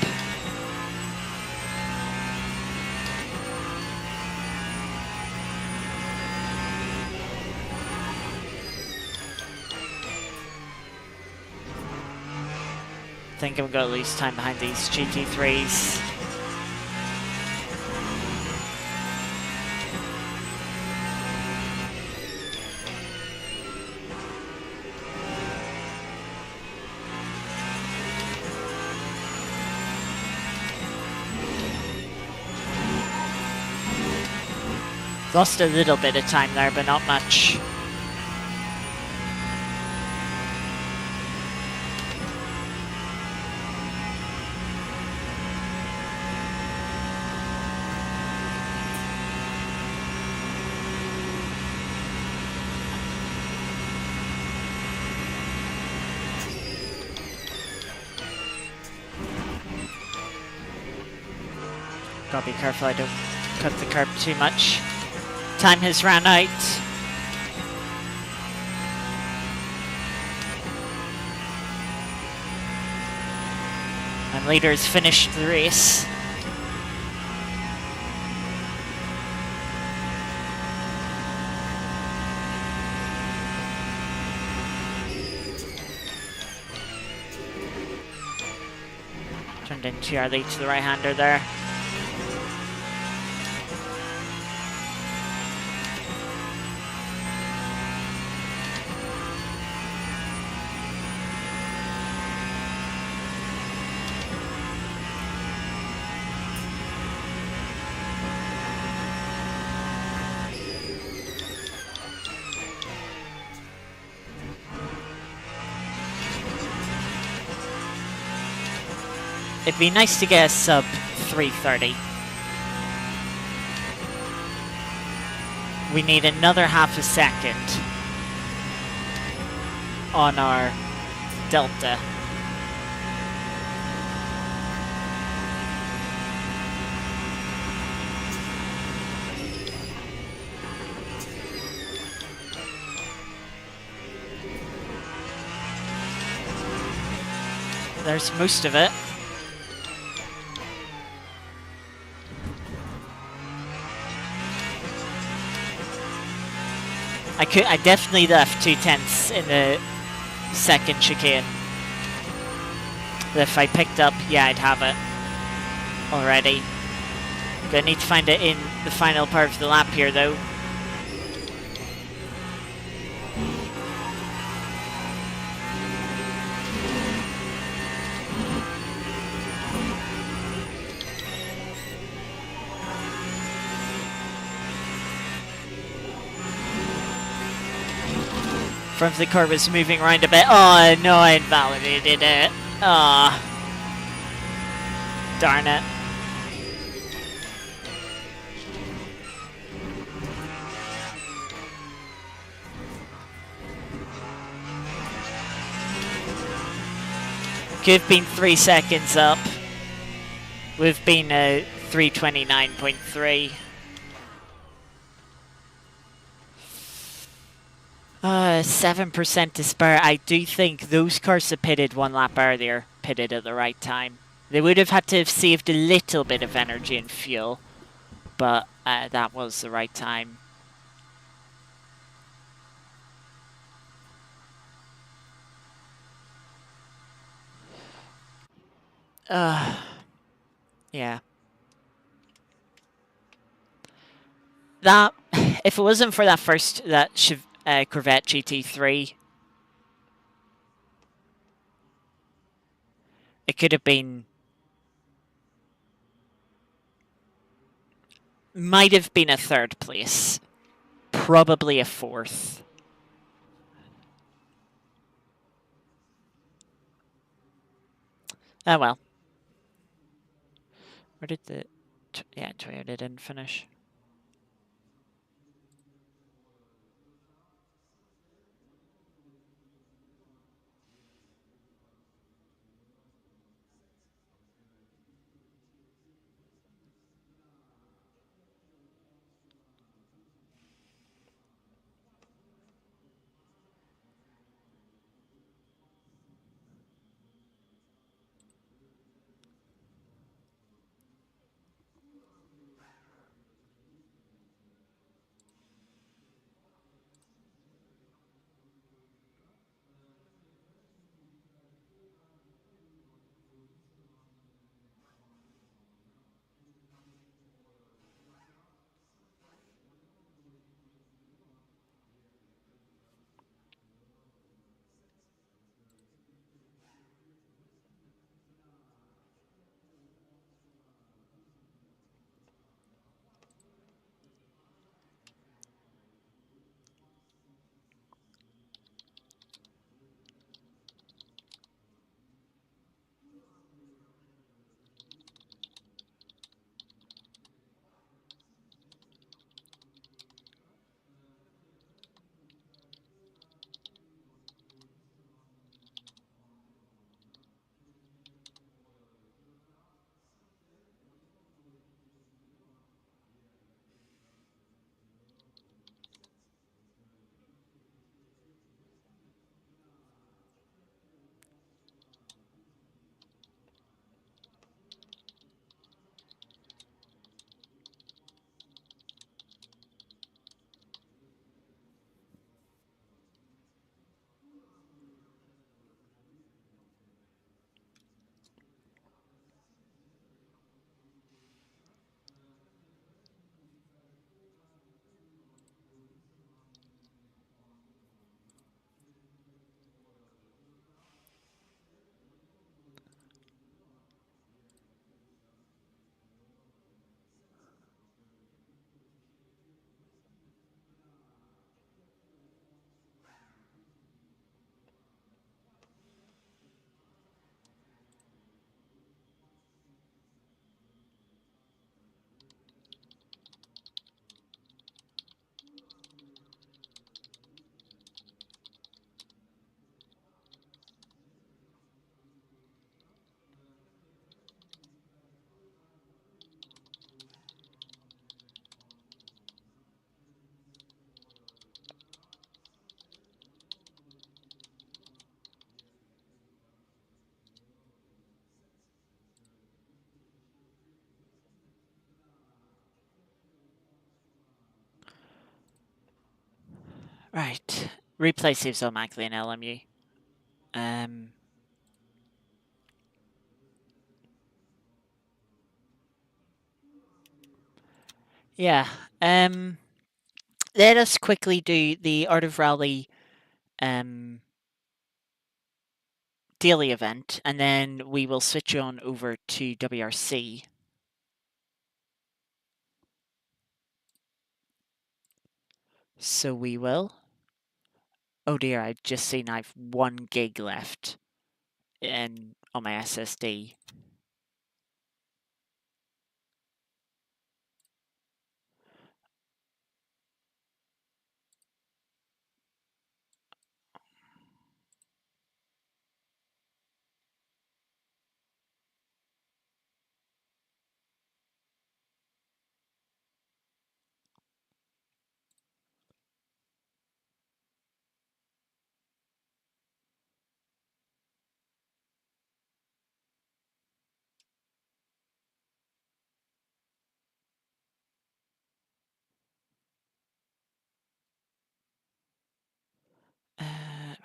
think I'm going to lose time behind these GT3s. Lost a little bit of time there, but not much. Gotta be careful I don't cut the curb too much. Time has ran out. And leader has finished the race. Turned into our lead to the right-hander there. It'd be nice to get a sub 330. We need another half a second on our Delta. There's most of it. I definitely left 2/10 in the second chicane. If I picked up, yeah, I'd have it already. Gonna need to find it in the final part of the lap here, though. Front of the car was moving around a bit. Oh no, I invalidated it. Ah, darn it. Could have been 3 seconds up. We've been 329.3. 7% to spare. I do think those cars that pitted 1 lap earlier pitted at the right time. They would have had to have saved a little bit of energy and fuel, but that was the right time. Yeah. That, if it wasn't for that Corvette GT3, it could have been, might have been a 3rd place, probably a 4th. Oh well. Where did the, yeah, Toyota didn't finish. Right. Replay saves automatically in LMU. Yeah. Let us quickly do the Art of Rally daily event, and then we will switch on over to WRC. So we will. Oh dear, I've just seen I've 1 gig left on my SSD.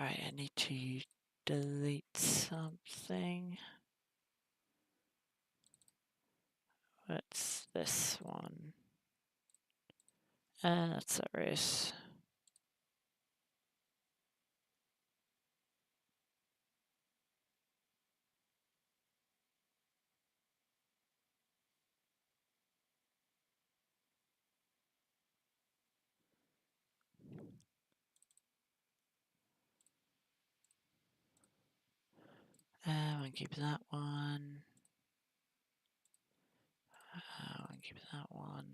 Right, I need to delete something. What's this one? That's a race. I'll keep that one. I'll keep that one.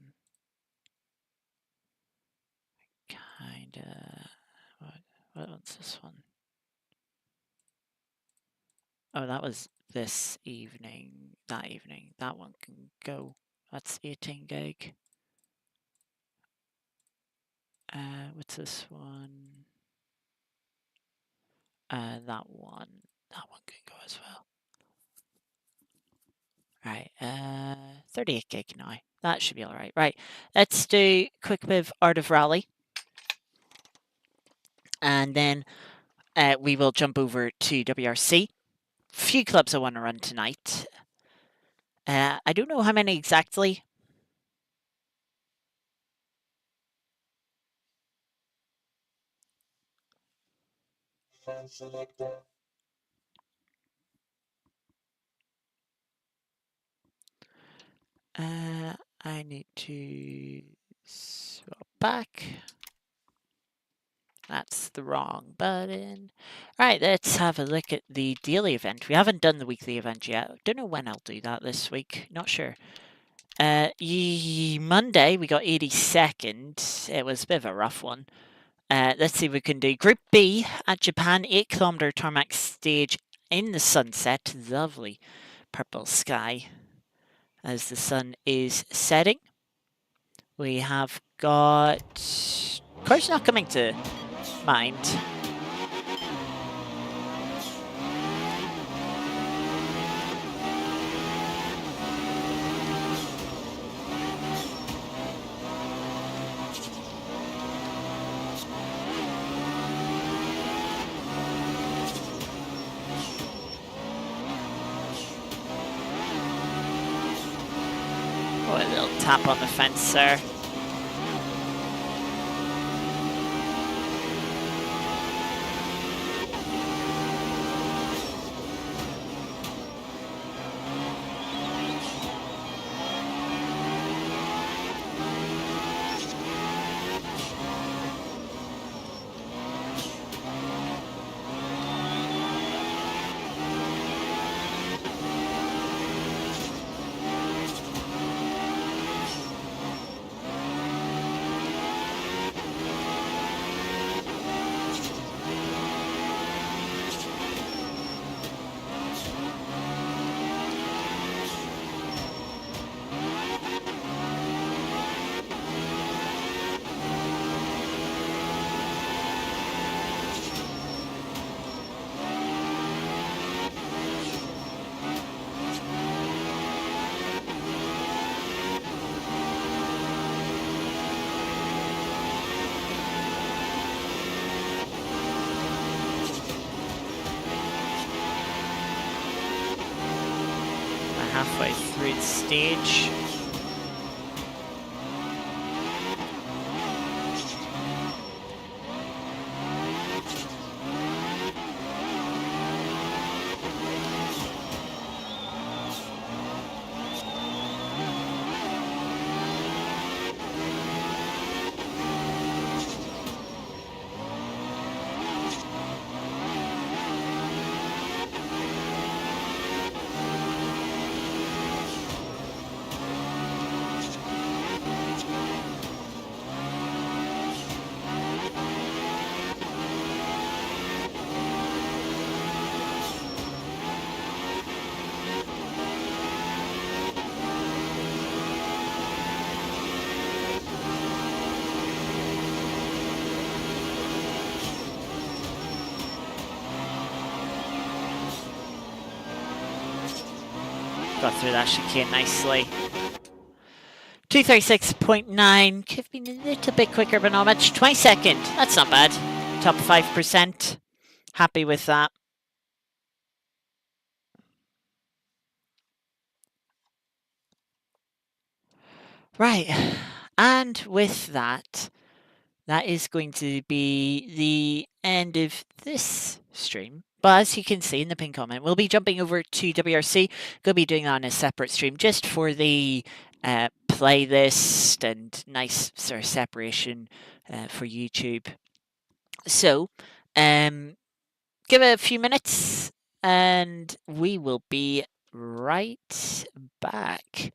Kinda. What's this one? Oh, that was this evening. That evening. That one can go. That's 18 gig. What's this one? That one. That one can go as well. Right. 38 gig now. That should be all right. Right. Let's do quick bit of Art of Rally, and then we will jump over to WRC. Few clubs I want to run tonight. I don't know how many exactly. I need to swap back. That's the wrong button. Right, let's have a look at the daily event. We haven't done the weekly event yet. Don't know when I'll do that this week. Not sure. Monday, we got 82nd. It was a bit of a rough one. Let's see if we can do Group B at Japan, 8-kilometer tarmac stage in the sunset. Lovely purple sky as the sun is setting. We have got... Car's not coming to mind. Oh, a little tap on the fence there. halfway through the stage. Got through that chicane nicely. 236.9. Could have been a little bit quicker, but not much. 22nd. That's not bad. Top 5%. Happy with that. Right. And with that, that is going to be the end of this stream. But as you can see in the pinned comment, we'll be jumping over to WRC. Going to be doing that on a separate stream just for the playlist and nice sort of separation for YouTube. So, give it a few minutes and we will be right back.